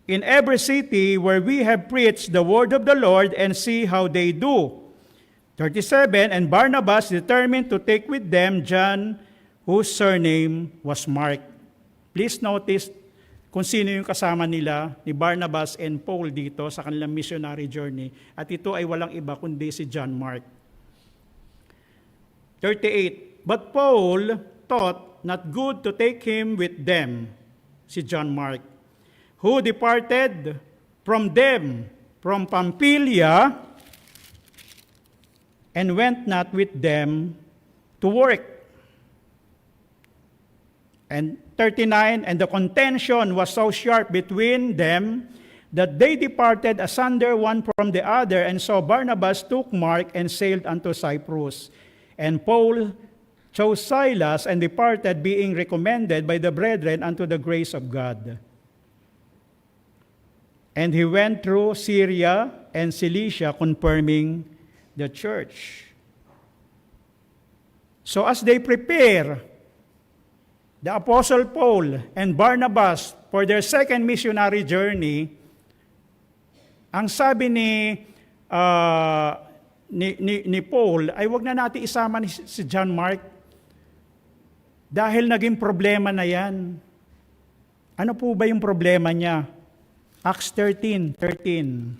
in every city where we have preached the word of the Lord and see how they do. 37, and Barnabas determined to take with them John, whose surname was Mark. Please notice kung sino yung kasama nila ni Barnabas and Paul dito sa kanilang missionary journey. At ito ay walang iba kundi si John Mark. 38, but Paul thought not good to take him with them, si John Mark, who departed from them from Pamphylia and went not with them to work. And 39, and the contention was so sharp between them that they departed asunder one from the other, and so Barnabas took Mark and sailed unto Cyprus. And Paul chose Silas and departed, being recommended by the brethren unto the grace of God. And he went through Syria and Cilicia, confirming the church. So as they prepare, the Apostle Paul and Barnabas for their second missionary journey, ang sabi ni Paul ay wag na natin isama si John Mark dahil naging problema na yan. Ano po ba yung problema niya? Acts 13:13.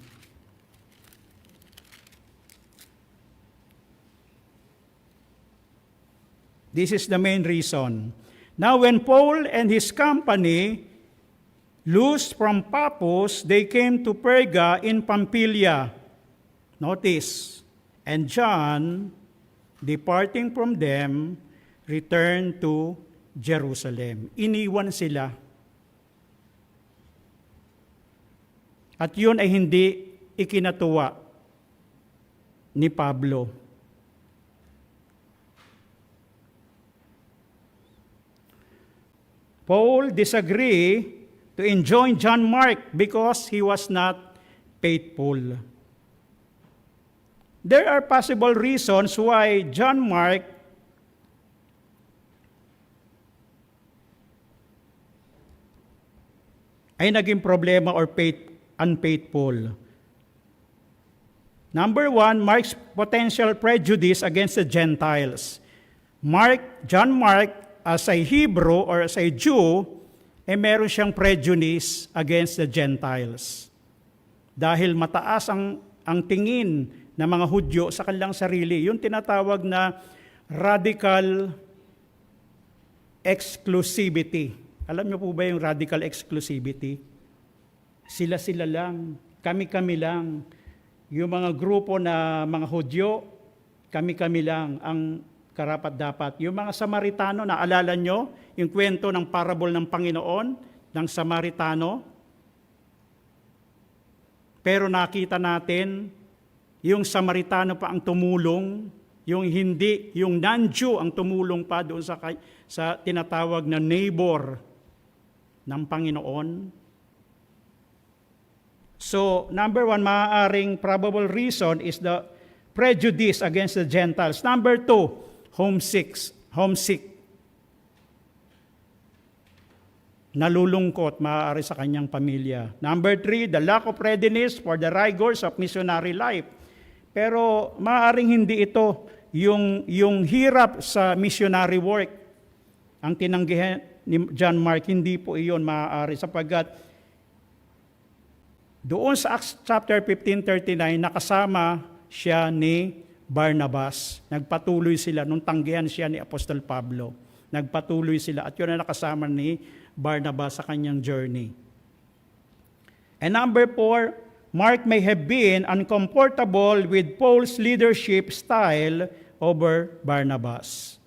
This is the main reason. Now when Paul and his company loosed from Paphos, they came to Perga in Pamphylia. Notice, and John, departing from them, returned to Jerusalem. Iniwan sila. At yun ay hindi ikinatuwa ni Pablo. Paul disagreed to enjoin John Mark because he was not faithful. There are possible reasons why John Mark ay naging problema or unfaithful. Number one, Mark's potential prejudice against the Gentiles. John Mark, as a Hebrew or as a Jew, meron siyang prejudice against the Gentiles. Dahil mataas ang tingin ng mga Hudyo sa kanilang sarili, yung tinatawag na radical exclusivity. Alam niyo po ba yung radical exclusivity? Sila-sila lang, kami-kami lang. Yung mga grupo na mga Hudyo, kami-kami lang ang karapat-dapat. Yung mga Samaritano, naalala nyo yung kwento ng parable ng Panginoon, ng Samaritano? Pero nakita natin, yung Samaritano pa ang tumulong, yung hindi, yung non-Jew ang tumulong pa doon sa tinatawag na neighbor ng Panginoon. So, number one, maaaring probable reason is the prejudice against the Gentiles. Number two, homesick. Nalulungkot, maaari sa kanyang pamilya. Number three, the lack of readiness for the rigors of missionary life. Pero maaaring hindi ito yung hirap sa missionary work. Ang tinanggihan ni John Mark, hindi po iyon maaari sapagkat doon sa Acts chapter 15:39, nakasama siya ni Barnabas. Nagpatuloy sila nung tanggihan siya ni Apostol Pablo. Nagpatuloy sila at yun na nakasama ni Barnabas sa kanyang journey. And number four, Mark may have been uncomfortable with Paul's leadership style over Barnabas.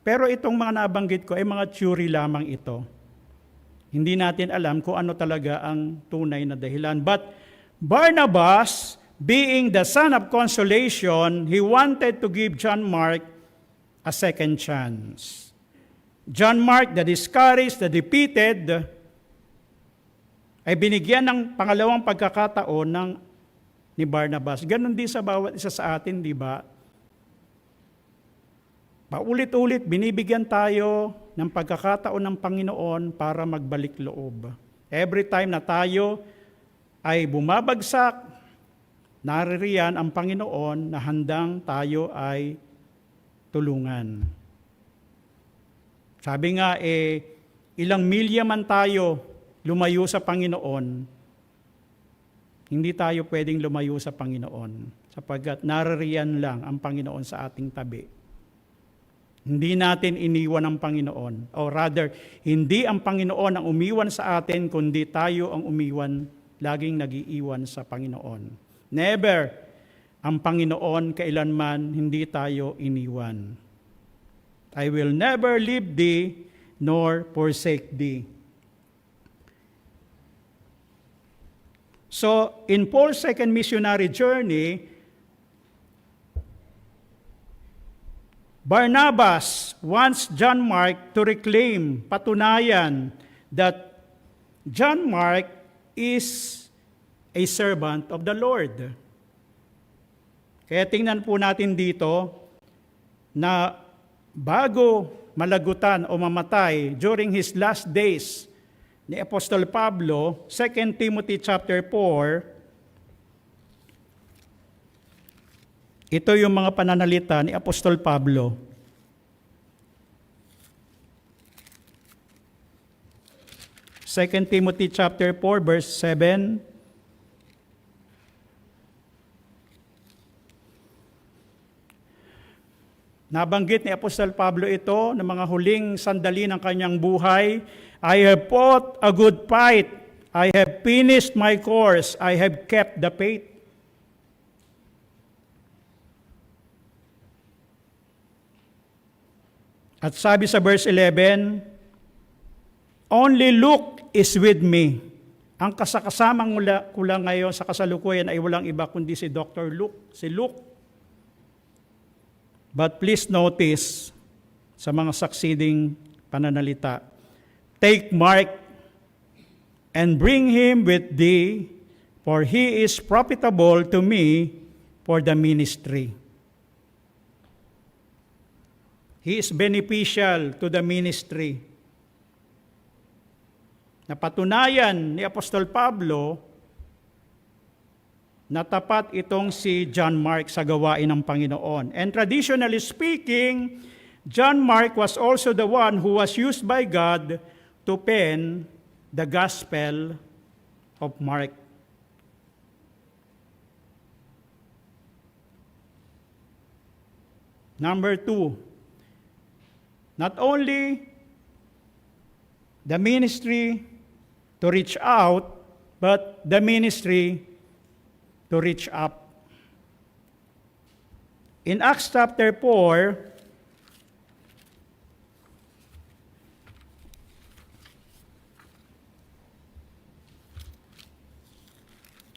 Pero itong mga nabanggit ko ay mga theory lamang ito. Hindi natin alam kung ano talaga ang tunay na dahilan. But Barnabas, being the son of consolation, he wanted to give John Mark a second chance. John Mark, the discouraged, the defeated, ay binigyan ng pangalawang pagkakataon ni Barnabas. Ganon din sa bawat isa sa atin, di ba? Paulit-ulit, binibigyan tayo ng pagkakataon ng Panginoon para magbalik loob. Every time na tayo ay bumabagsak, naririyan ang Panginoon na handang tayo ay tulungan. Sabi nga, ilang milya man tayo lumayo sa Panginoon, hindi tayo pwedeng lumayo sa Panginoon sapagkat naririyan lang ang Panginoon sa ating tabi. Hindi natin iniwan ang Panginoon. O rather, hindi ang Panginoon ang umiwan sa atin, kundi tayo ang umiwan, laging nag-iiwan sa Panginoon. Never ang Panginoon kailanman hindi tayo iniwan. I will never leave thee, nor forsake thee. So, in Paul's second missionary journey, Barnabas wants John Mark to reclaim, patunayan that John Mark is a servant of the Lord. Kaya tingnan po natin dito na bago malagutan o mamatay during his last days ni Apostol Pablo, 2 Timothy chapter 4, Ito yung mga pananalita ni Apostol Pablo. Second Timothy chapter 4 verse 7. Nabanggit ni Apostol Pablo ito ng mga huling sandali ng kanyang buhay. I have fought a good fight. I have finished my course. I have kept the faith. At sabi sa verse 11, only Luke is with me. Ang kasakasamang ko lang ngayon sa kasalukuyan ay walang iba kundi si Dr. Luke, si Luke. But please notice sa mga succeeding pananalita, take Mark and bring him with thee, for he is profitable to me for the ministry. He is beneficial to the ministry. Napatunayan ni Apostol Pablo na tapat itong si John Mark sa gawain ng Panginoon. And traditionally speaking, John Mark was also the one who was used by God to pen the Gospel of Mark. Number 2, not only the ministry to reach out, but the ministry to reach up. In Acts chapter 4,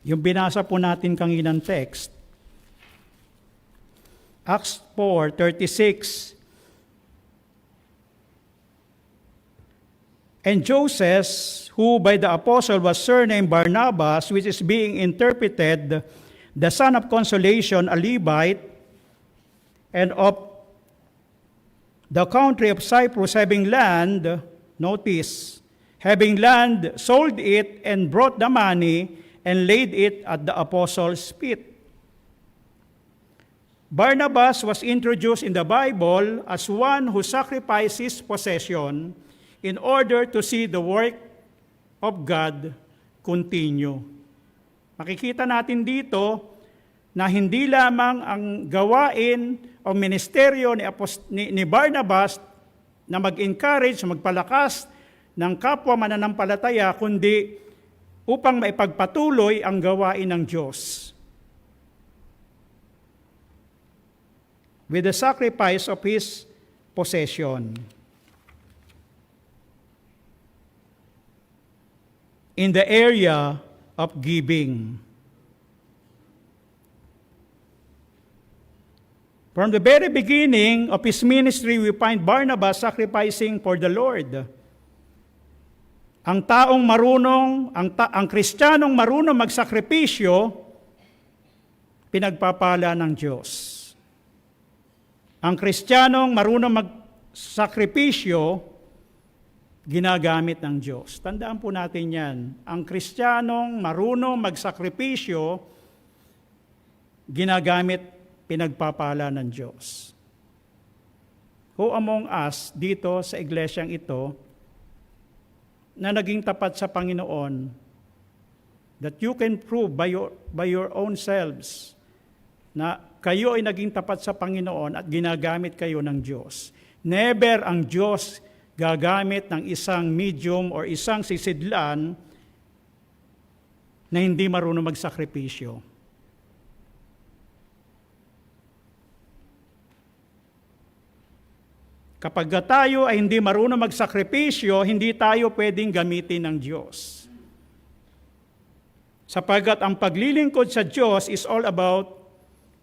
yung binasa po natin kanginang text, Acts 4:36, and Joseph, who by the apostle was surnamed Barnabas, which is being interpreted, the son of consolation, a Levite, and of the country of Cyprus, having land, notice, having land, sold it, and brought the money, and laid it at the apostles' feet. Barnabas was introduced in the Bible as one who sacrificed his possession in order to see the work of God continue. Makikita natin dito na hindi lamang ang gawain o ministeryo ni Barnabas na mag-encourage, magpalakas ng kapwa mananampalataya, kundi upang maipagpatuloy ang gawain ng Diyos with the sacrifice of his possession. In the area of giving. From the very beginning of his ministry, we find Barnabas sacrificing for the Lord. Ang taong marunong, ang Kristiyanong marunong magsakripisyo, pinagpapala ng Diyos. Ang Kristiyanong marunong magsakripisyo, ginagamit ng Diyos. Tandaan po natin yan. Ang Kristiyanong marunong magsakripisyo, ginagamit, pinagpapala ng Diyos. Who among us dito sa iglesyang ito na naging tapat sa Panginoon that you can prove by your own selves na kayo ay naging tapat sa Panginoon at ginagamit kayo ng Diyos. Never ang Diyos gagamit ng isang medium or isang sisidlan na hindi marunong magsakripisyo. Kapag tayo ay hindi marunong magsakripisyo, hindi tayo pwedeng gamitin ng Diyos. Sapagkat ang paglilingkod sa Diyos is all about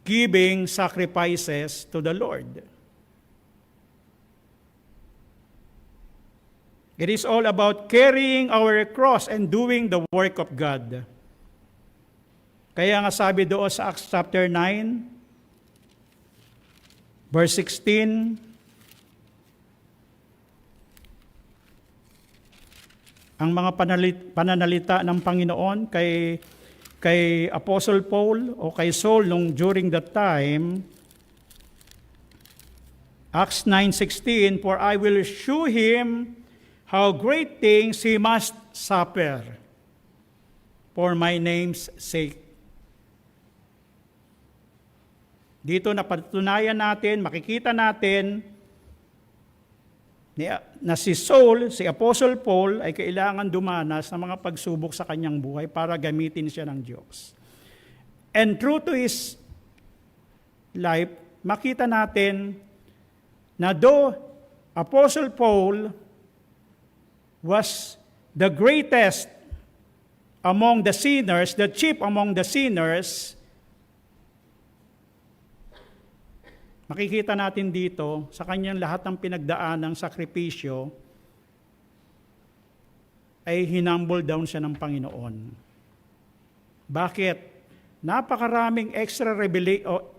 giving sacrifices to the Lord. It is all about carrying our cross and doing the work of God. Kaya nga sabi doon sa Acts chapter 9, verse 16, ang mga pananalita ng Panginoon kay kay Apostle Paul o kay Saul during that time, Acts 9:16, "For I will shew him how great things he must suffer for my name's sake." Dito napatunayan natin, makikita natin na si Saul, si Apostle Paul, ay kailangan dumanas ng mga pagsubok sa kanyang buhay para gamitin siya ng Diyos. And true to his life, makita natin na though Apostle Paul was the greatest among the sinners, the chief among the sinners, makikita natin dito sa kanyang lahat ng pinagdaanang sakripisyo ay hinumble down siya ng Panginoon. Bakit? Napakaraming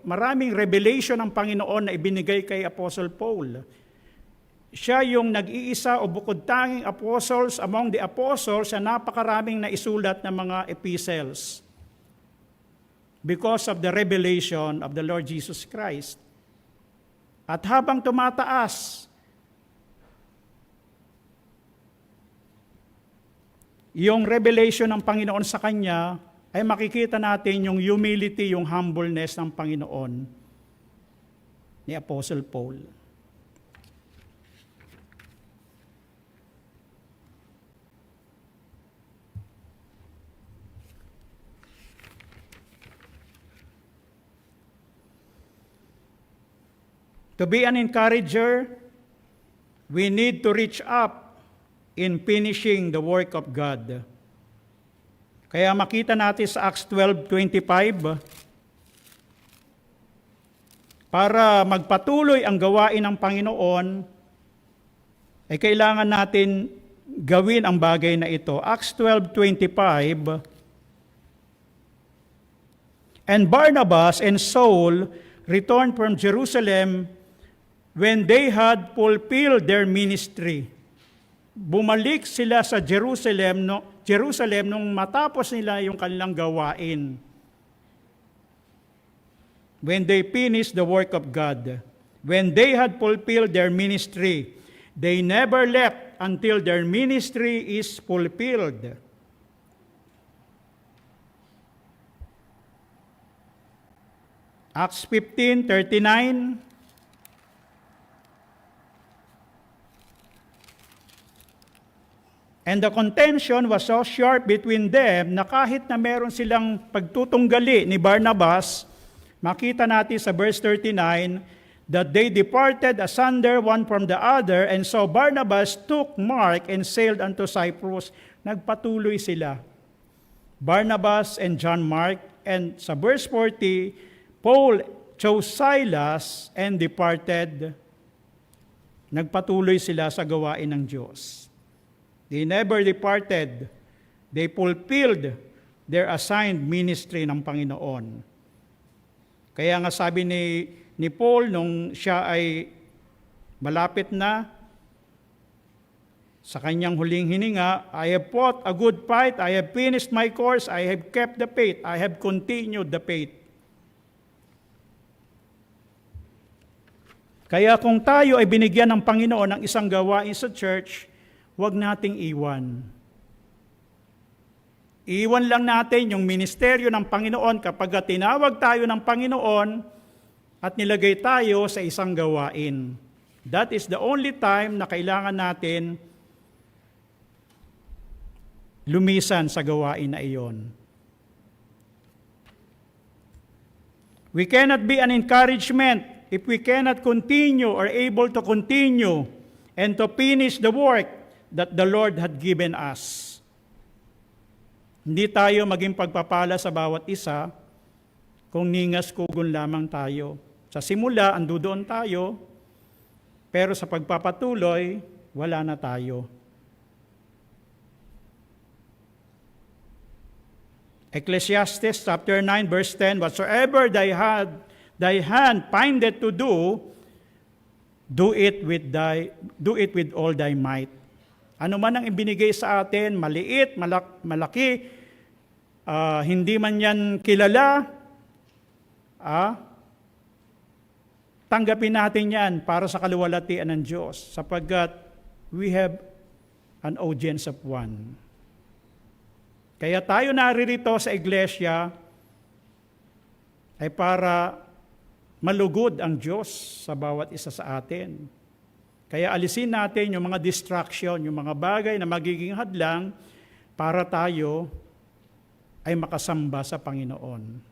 maraming revelation ng Panginoon na ibinigay kay Apostle Paul. Siya yung nag-iisa o bukod tanging apostles among the apostles na napakaraming naisulat na mga epistles because of the revelation of the Lord Jesus Christ. At habang tumataas yung revelation ng Panginoon sa kanya, ay makikita natin yung humility, yung humbleness ng Panginoon ni Apostle Paul. To be an encourager, we need to reach up in finishing the work of God. Kaya makita natin sa Acts 12:25, para magpatuloy ang gawain ng Panginoon, ay kailangan natin gawin ang bagay na ito. Acts 12:25, "And Barnabas and Saul returned from Jerusalem when they had fulfilled their ministry." Bumalik sila sa Jerusalem nung matapos nila yung kanilang gawain. When they finished the work of God. When they had fulfilled their ministry. They never left until their ministry is fulfilled. Acts 15:39. "And the contention was so sharp between them na kahit na meron silang pagtutunggali ni Barnabas, makita natin sa verse 39, that they departed asunder one from the other, and so Barnabas took Mark and sailed unto Cyprus." Nagpatuloy sila. Barnabas and John Mark, and sa verse 40, Paul chose Silas and departed. Nagpatuloy sila sa gawain ng Diyos. They never departed. They fulfilled their assigned ministry ng Panginoon. Kaya nga sabi ni Paul nung siya ay malapit na sa kanyang huling hininga, "I have fought a good fight, I have finished my course, I have kept the faith, I have continued the faith." Kaya kung tayo ay binigyan ng Panginoon ng isang gawain sa church, huwag nating iwan. Iwan lang natin yung ministeryo ng Panginoon kapag tinawag tayo ng Panginoon at nilagay tayo sa isang gawain. That is the only time na kailangan natin lumisan sa gawain na iyon. We cannot be an encouragement if we cannot continue or able to continue and to finish the work that the Lord had given us. Hindi tayo maging pagpapala sa bawat isa kung ningas-kugon lamang tayo. Sa simula, andoon tayo, pero sa pagpapatuloy, wala na tayo. Ecclesiastes chapter 9 verse 10, "Whatsoever thy hand findeth to do, do it with all thy might." Ano man ang ibinigay sa atin, maliit, malaki, hindi man yan kilala, tanggapin natin yan para sa kaluwalhatian ng Diyos sapagkat we have an audience of one. Kaya tayo naririto sa iglesia ay para malugod ang Diyos sa bawat isa sa atin. Kaya alisin natin yung mga distraction, yung mga bagay na magiging hadlang para tayo ay makasamba sa Panginoon.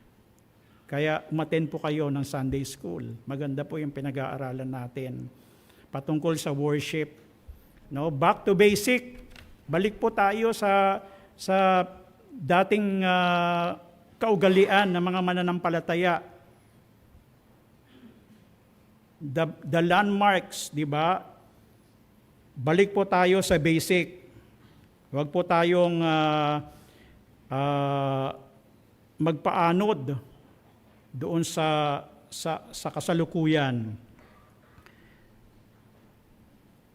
Kaya umattend po kayo ng Sunday School. Maganda po yung pinag-aaralan natin patungkol sa worship. No, back to basic. Balik po tayo sa dating kaugalian ng mga mananampalataya. The landmarks, di ba? Balik po tayo sa basic. Huwag po tayong magpaanod doon sa kasalukuyan.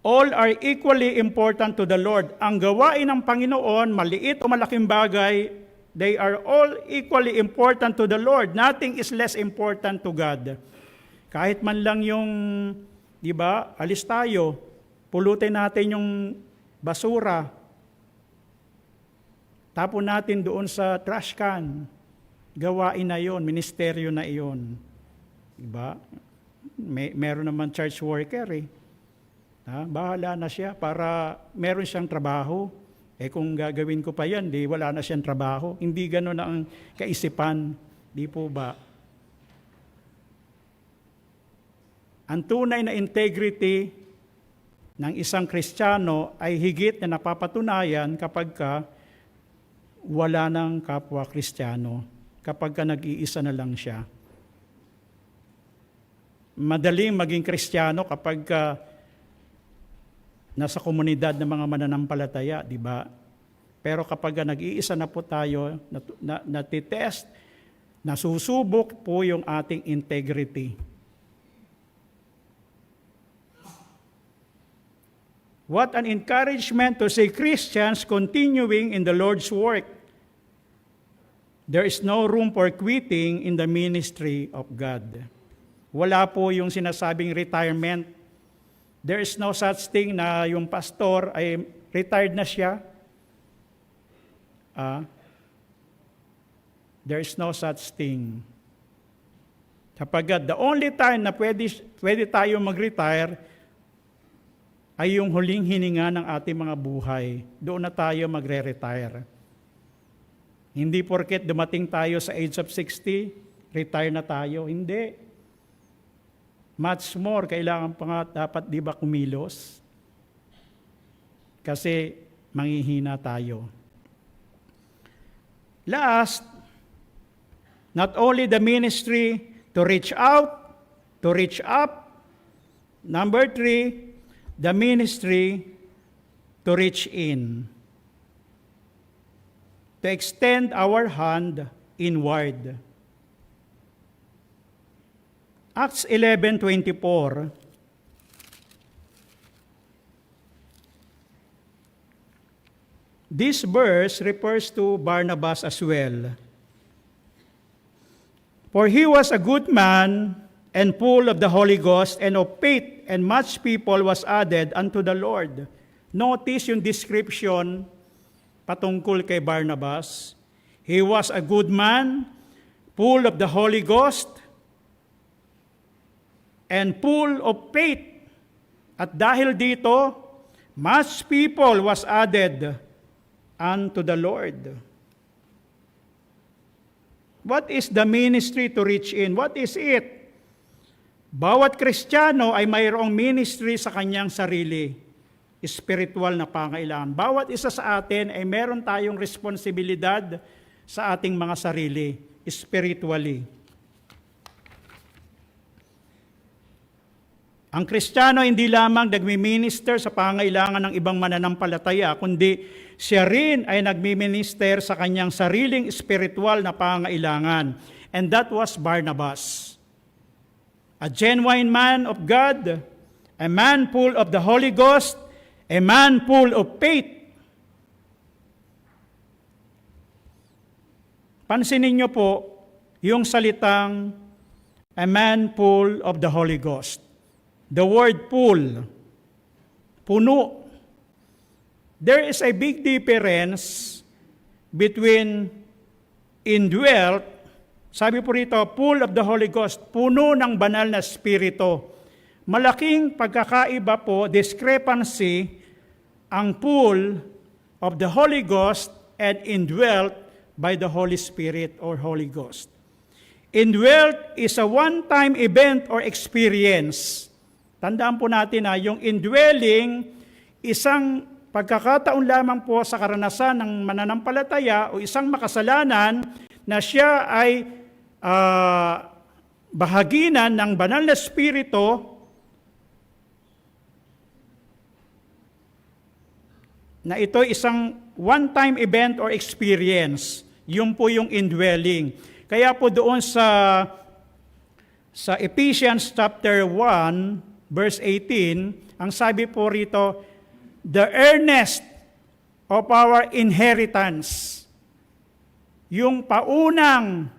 All are equally important to the Lord. Ang gawain ng Panginoon, maliit o malaking bagay, they are all equally important to the Lord. Nothing is less important to God. Kahit man lang yung, di ba, alis tayo, pulutin natin yung basura, tapon natin doon sa trash can. Gawain na yon, ministeryo na iyon. Diba? Meron naman church worker eh. Bahala na siya para meron siyang trabaho. Kung gagawin ko pa yan, di wala na siyang trabaho. Hindi gano'n ang kaisipan. Di po ba? Ang tunay na integrity ng isang Kristiyano ay higit na napapatunayan kapag wala ng kapwa Kristiyano. Kapag nag-iisa na lang siya. Madaling maging Kristiyano kapag nasa komunidad ng mga mananampalataya, di ba? Pero kapag nag-iisa na po tayo, natitest, nasusubok po yung ating integrity. What an encouragement to see Christians continuing in the Lord's work. There is no room for quitting in the ministry of God. Wala po yung sinasabing retirement. There is no such thing na yung pastor ay retired na siya. There is no such thing. Kapag the only time na pwede tayo mag-retire ay yung huling hininga ng ating mga buhay. Doon na tayo magre-retire. Hindi porket dumating tayo sa age of 60, retire na tayo. Hindi. Much more, kailangan pa nga dapat di ba kumilos? Kasi manghihina tayo. Last, not only the ministry to reach out, to reach up. Number 3, the ministry to reach in. To extend our hand inward. Acts 11:24. This verse refers to Barnabas as well. For he was a good man and full of the Holy Ghost and of faith, and much people was added unto the Lord. Notice yung description patungkol kay Barnabas. He was a good man, full of the Holy Ghost, and full of faith. At dahil dito, much people was added unto the Lord. What is the ministry to reach in? What is it? Bawat Kristiyano ay mayroong ministry sa kanyang sarili. Spiritual na pangailangan. Bawat isa sa atin ay meron tayong responsibilidad sa ating mga sarili, spiritually. Ang Kristiyano hindi lamang nagmi-minister sa pangailangan ng ibang mananampalataya, kundi siya rin ay nagmi-minister sa kanyang sariling spiritual na pangailangan. And that was Barnabas. A genuine man of God, a man full of the Holy Ghost, a man full of faith. pansinin niyo po yung salitang a man full of the Holy Ghost. The word full, puno. There is a big difference between indwelt, sabi po rito, full of the Holy Ghost, puno ng banal na Espiritu. Malaking pagkakaiba po, discrepancy, ang full of the Holy Ghost and indwelt by the Holy Spirit or Holy Ghost. Indwelt is a one-time event or experience. Tandaan po natin na yung indwelling, isang pagkakataon lamang po sa karanasan ng mananampalataya o isang makasalanan na siya ay bahaginan ng banal na Espiritu na ito isang one-time event or experience. Yun po yung indwelling. Kaya po doon sa Ephesians chapter 1, verse 18, ang sabi po rito, the earnest of our inheritance. Yung paunang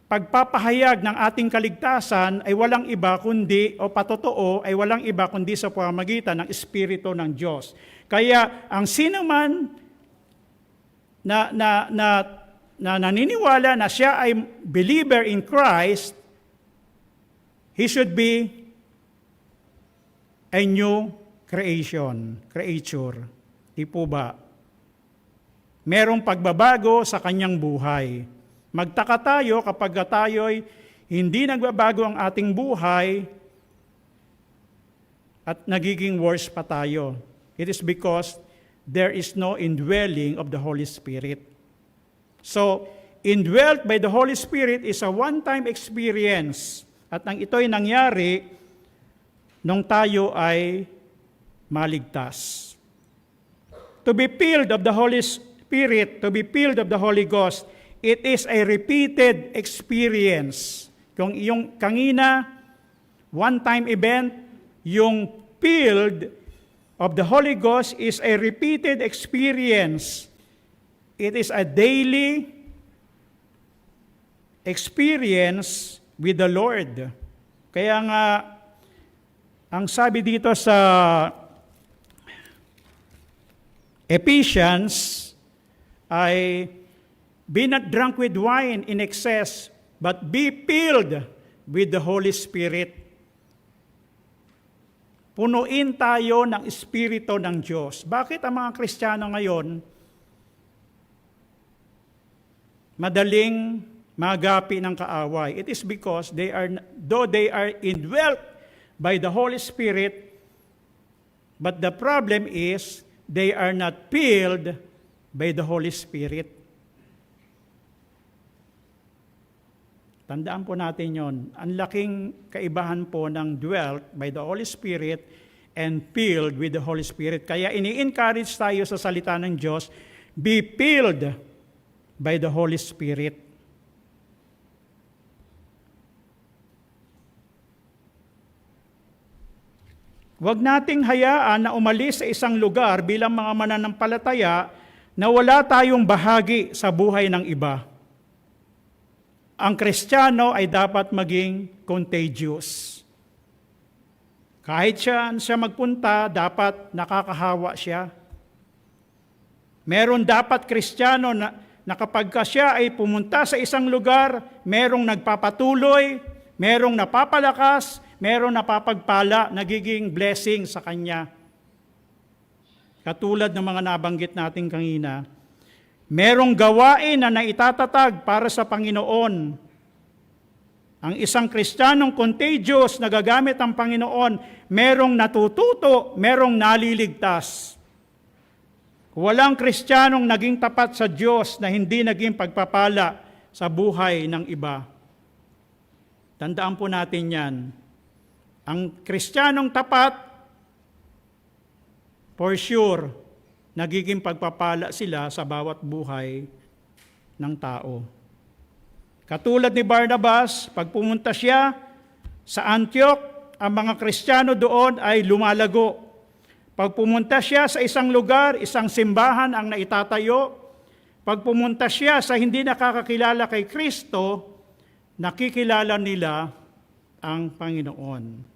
pagpapahayag ng ating kaligtasan ay walang iba kundi, o patotoo, ay walang iba kundi sa pamamagitan ng Espiritu ng Diyos. Kaya ang sino man na naniniwala na siya ay believer in Christ, he should be a new creature. Di po ba? Merong pagbabago sa kanyang buhay. Magtaka tayo kapag tayo'y hindi nagbabago ang ating buhay at nagiging worse pa tayo. It is because there is no indwelling of the Holy Spirit. So, indwelt by the Holy Spirit is a one-time experience. At nang ito'y nangyari nung tayo ay maligtas. To be filled of the Holy Spirit, to be filled of the Holy Ghost, it is a repeated experience. Kung yung kanina, one-time event, yung filled of the Holy Ghost is a repeated experience. It is a daily experience with the Lord. Kaya nga, ang sabi dito sa Ephesians ay, be not drunk with wine in excess, but be filled with the Holy Spirit. Punuin tayo ng Espiritu ng Diyos. Bakit ang mga Kristiyano ngayon madaling magapi ng kaaway? It is because though they are indwelt by the Holy Spirit, but the problem is they are not filled by the Holy Spirit. Tandaan po natin yon. Ang laking kaibahan po ng dwelt by the Holy Spirit and filled with the Holy Spirit. Kaya ini-encourage tayo sa salita ng Diyos, be filled by the Holy Spirit. Huwag nating hayaan na umalis sa isang lugar bilang mga mananampalataya na wala tayong bahagi sa buhay ng iba. Ang Kristiyano ay dapat maging contagious. Kahit siya magpunta, dapat nakakahawa siya. Meron dapat Kristiyano na kapag siya ay pumunta sa isang lugar, merong nagpapatuloy, merong napapalakas, merong napapagpala, nagiging blessing sa kanya. Katulad ng mga nabanggit natin kanina, merong gawain na naitatatag para sa Panginoon. Ang isang Kristiyanong contagious na gagamit ang Panginoon, merong natututo, merong naliligtas. Walang Kristiyanong naging tapat sa Diyos na hindi naging pagpapala sa buhay ng iba. Tandaan po natin yan. Ang Kristiyanong tapat, for sure, nagiging pagpapala sila sa bawat buhay ng tao. Katulad ni Barnabas, pag pumunta siya sa Antioch, ang mga Kristiyano doon ay lumalago. Pag pumunta siya sa isang lugar, isang simbahan ang naitatayo, Pag pumunta siya sa hindi nakakakilala kay Kristo, nakikilala nila ang Panginoon.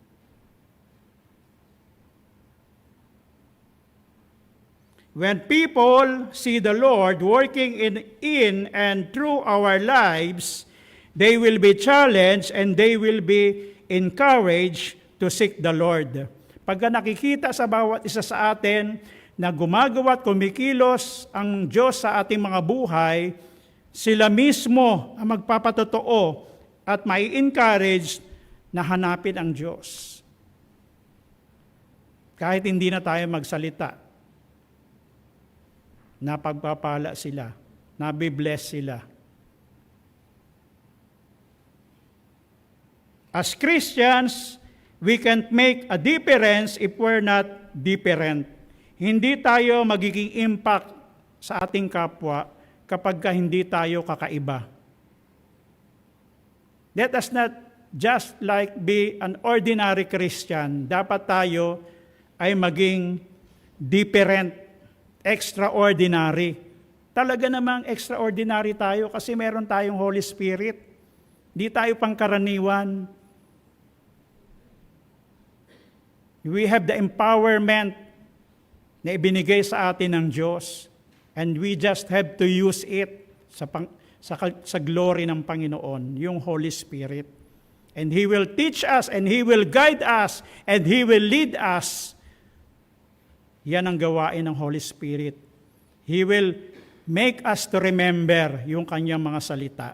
When people see the Lord working in and through our lives, they will be challenged and they will be encouraged to seek the Lord. Pagka nakikita sa bawat isa sa atin na gumagawa at kumikilos ang Diyos sa ating mga buhay, sila mismo ang magpapatotoo at mai-encourage na hanapin ang Diyos. Kahit hindi na tayo magsalita, napagpapala sila, nabibless sila. As Christians, we can't make a difference if we're not different. Hindi tayo magiging impact sa ating kapwa kapag hindi tayo kakaiba. Let us not just like be an ordinary Christian. Dapat tayo ay maging different, extraordinary. Talaga namang extraordinary tayo kasi meron tayong Holy Spirit. Di tayo pangkaraniwan. We have the empowerment na ibinigay sa atin ng Diyos. And we just have to use it sa glory ng Panginoon, yung Holy Spirit. And He will teach us, and He will guide us, and He will lead us. Yan ang gawain ng Holy Spirit. He will make us to remember yung kanyang mga salita.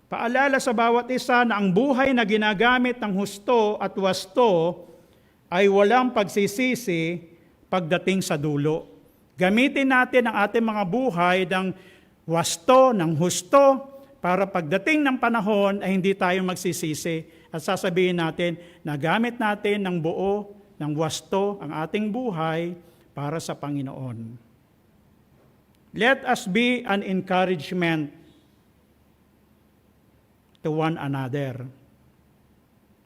Paalala sa bawat isa na ang buhay na ginagamit ng husto at wasto ay walang pagsisisi pagdating sa dulo. Gamitin natin ang ating mga buhay ng wasto, ng husto, para pagdating ng panahon ay hindi tayo magsisisi at sasabihin natin na gamit natin ng buo, ng wasto ang ating buhay para sa Panginoon. Let us be an encouragement to one another.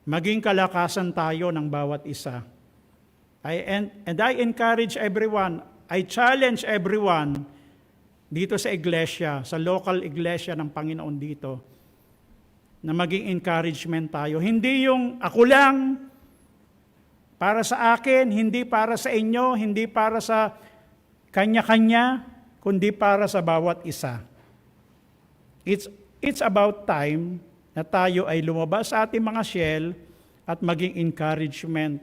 Maging kalakasan tayo ng bawat isa. And I encourage everyone, I challenge everyone dito sa iglesia, sa local iglesia ng Panginoon dito, na maging encouragement tayo. Hindi yung ako lang, para sa akin, hindi para sa inyo, hindi para sa kanya-kanya, kundi para sa bawat isa. It's about time na tayo ay lumabas sa ating mga shell at maging encouragement,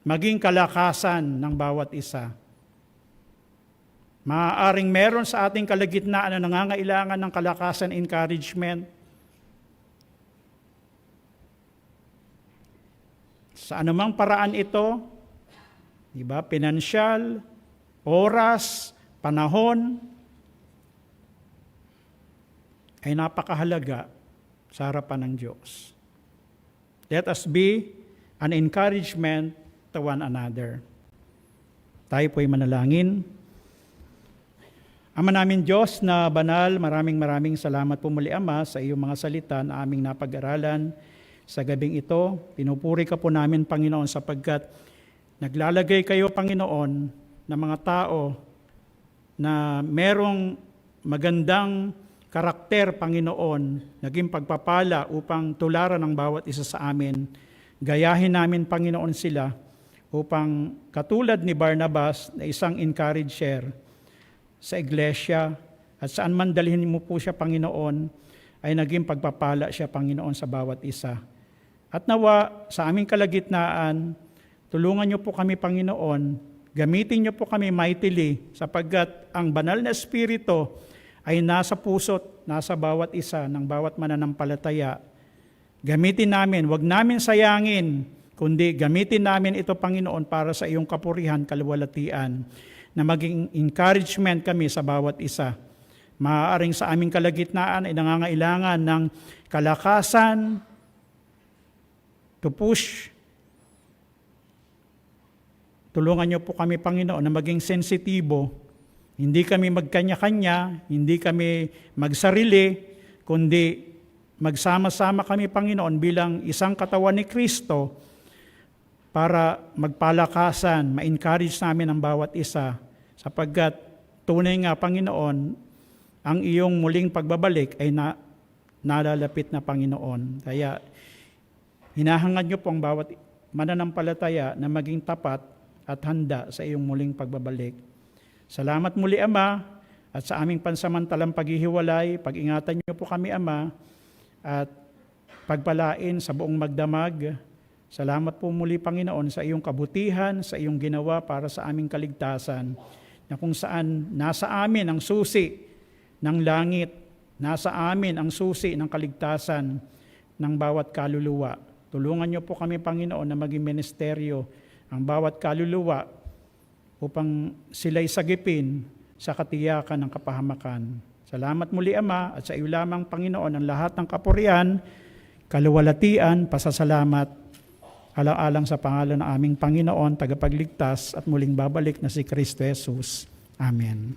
maging kalakasan ng bawat isa. Maaaring meron sa ating kalagitnaan na nangangailangan ng kalakasan, encouragement. Sa anumang paraan ito, diba, pinansyal, oras, panahon, ay napakahalaga sa harapan ng Diyos. Let us be an encouragement to one another. Tayo po'y manalangin. Ama namin Diyos na banal, maraming salamat po muli Ama sa iyong mga salita na aming napag-aralan sa gabing ito. Pinupuri ka po namin Panginoon sapagkat naglalagay kayo Panginoon ng mga tao na merong magandang karakter, Panginoon, naging pagpapala upang tularan ng bawat isa sa amin. Gayahin namin, Panginoon, sila upang katulad ni Barnabas na isang encourager sa iglesia at saan man dalhin mo po siya, Panginoon, ay naging pagpapala siya, Panginoon, sa bawat isa. At nawa, sa aming kalagitnaan, tulungan niyo po kami, Panginoon, gamitin niyo po kami mightily sapagkat ang banal na Espiritu ay nasa puso't, nasa bawat isa ng bawat mananampalataya. Gamitin namin, wag namin sayangin, kundi gamitin namin ito, Panginoon, para sa iyong kapurihan, kaluwalhatian, na maging encouragement kami sa bawat isa. Maaaring sa aming kalagitnaan ay nangangailangan ng kalakasan to push. Tulungan niyo po kami, Panginoon, na maging sensitibo. Hindi kami magkanya-kanya, hindi kami magsarili, kundi magsama-sama kami, Panginoon, bilang isang katawan ni Kristo para magpalakasan, ma-encourage namin ang bawat isa, sapagkat tunay nga, Panginoon, ang iyong muling pagbabalik ay nalalapit na, Panginoon. Kaya hinahangad niyo po ang bawat mananampalataya na maging tapat at handa sa iyong muling pagbabalik. Salamat muli, Ama, at sa aming pansamantalang paghihiwalay, pag-ingatan niyo po kami, Ama, at pagpalain sa buong magdamag. Salamat po muli, Panginoon, sa iyong kabutihan, sa iyong ginawa para sa aming kaligtasan, na kung saan nasa amin ang susi ng langit, nasa amin ang susi ng kaligtasan ng bawat kaluluwa. Tulungan niyo po kami, Panginoon, na maging ministeryo ang bawat kaluluwa upang sila'y sagipin sa katiyakan ng kapahamakan. Salamat muli, Ama, at sa iyo lamang, Panginoon, ang lahat ng kapurihan, kaluwalhatian, pasasalamat, alang-alang sa pangalan ng aming Panginoon, tagapagligtas at muling babalik na si Kristo Jesus. Amen.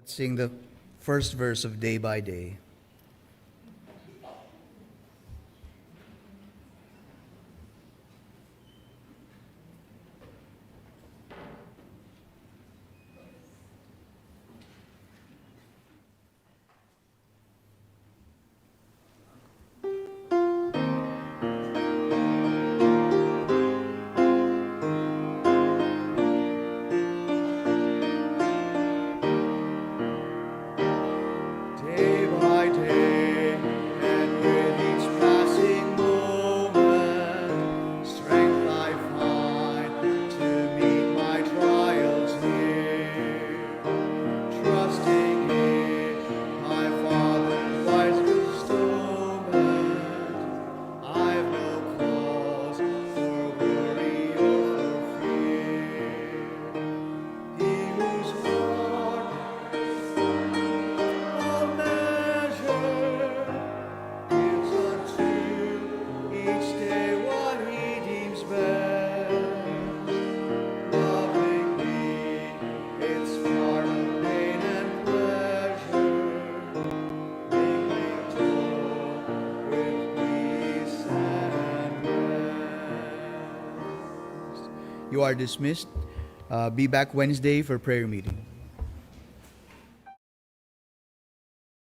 Let's sing the first verse of Day by Day. Day by day, and with each passing moment, strength I find to meet my trials here. Trusting in my Father's wise bestowment, I've no cause for worry or for fear. He whose heart a measure gives unto each day what he deems best. Loving me, it's far of pain and pleasure, mingling joy with peace and rest. You are dismissed. Be back Wednesday for prayer meeting.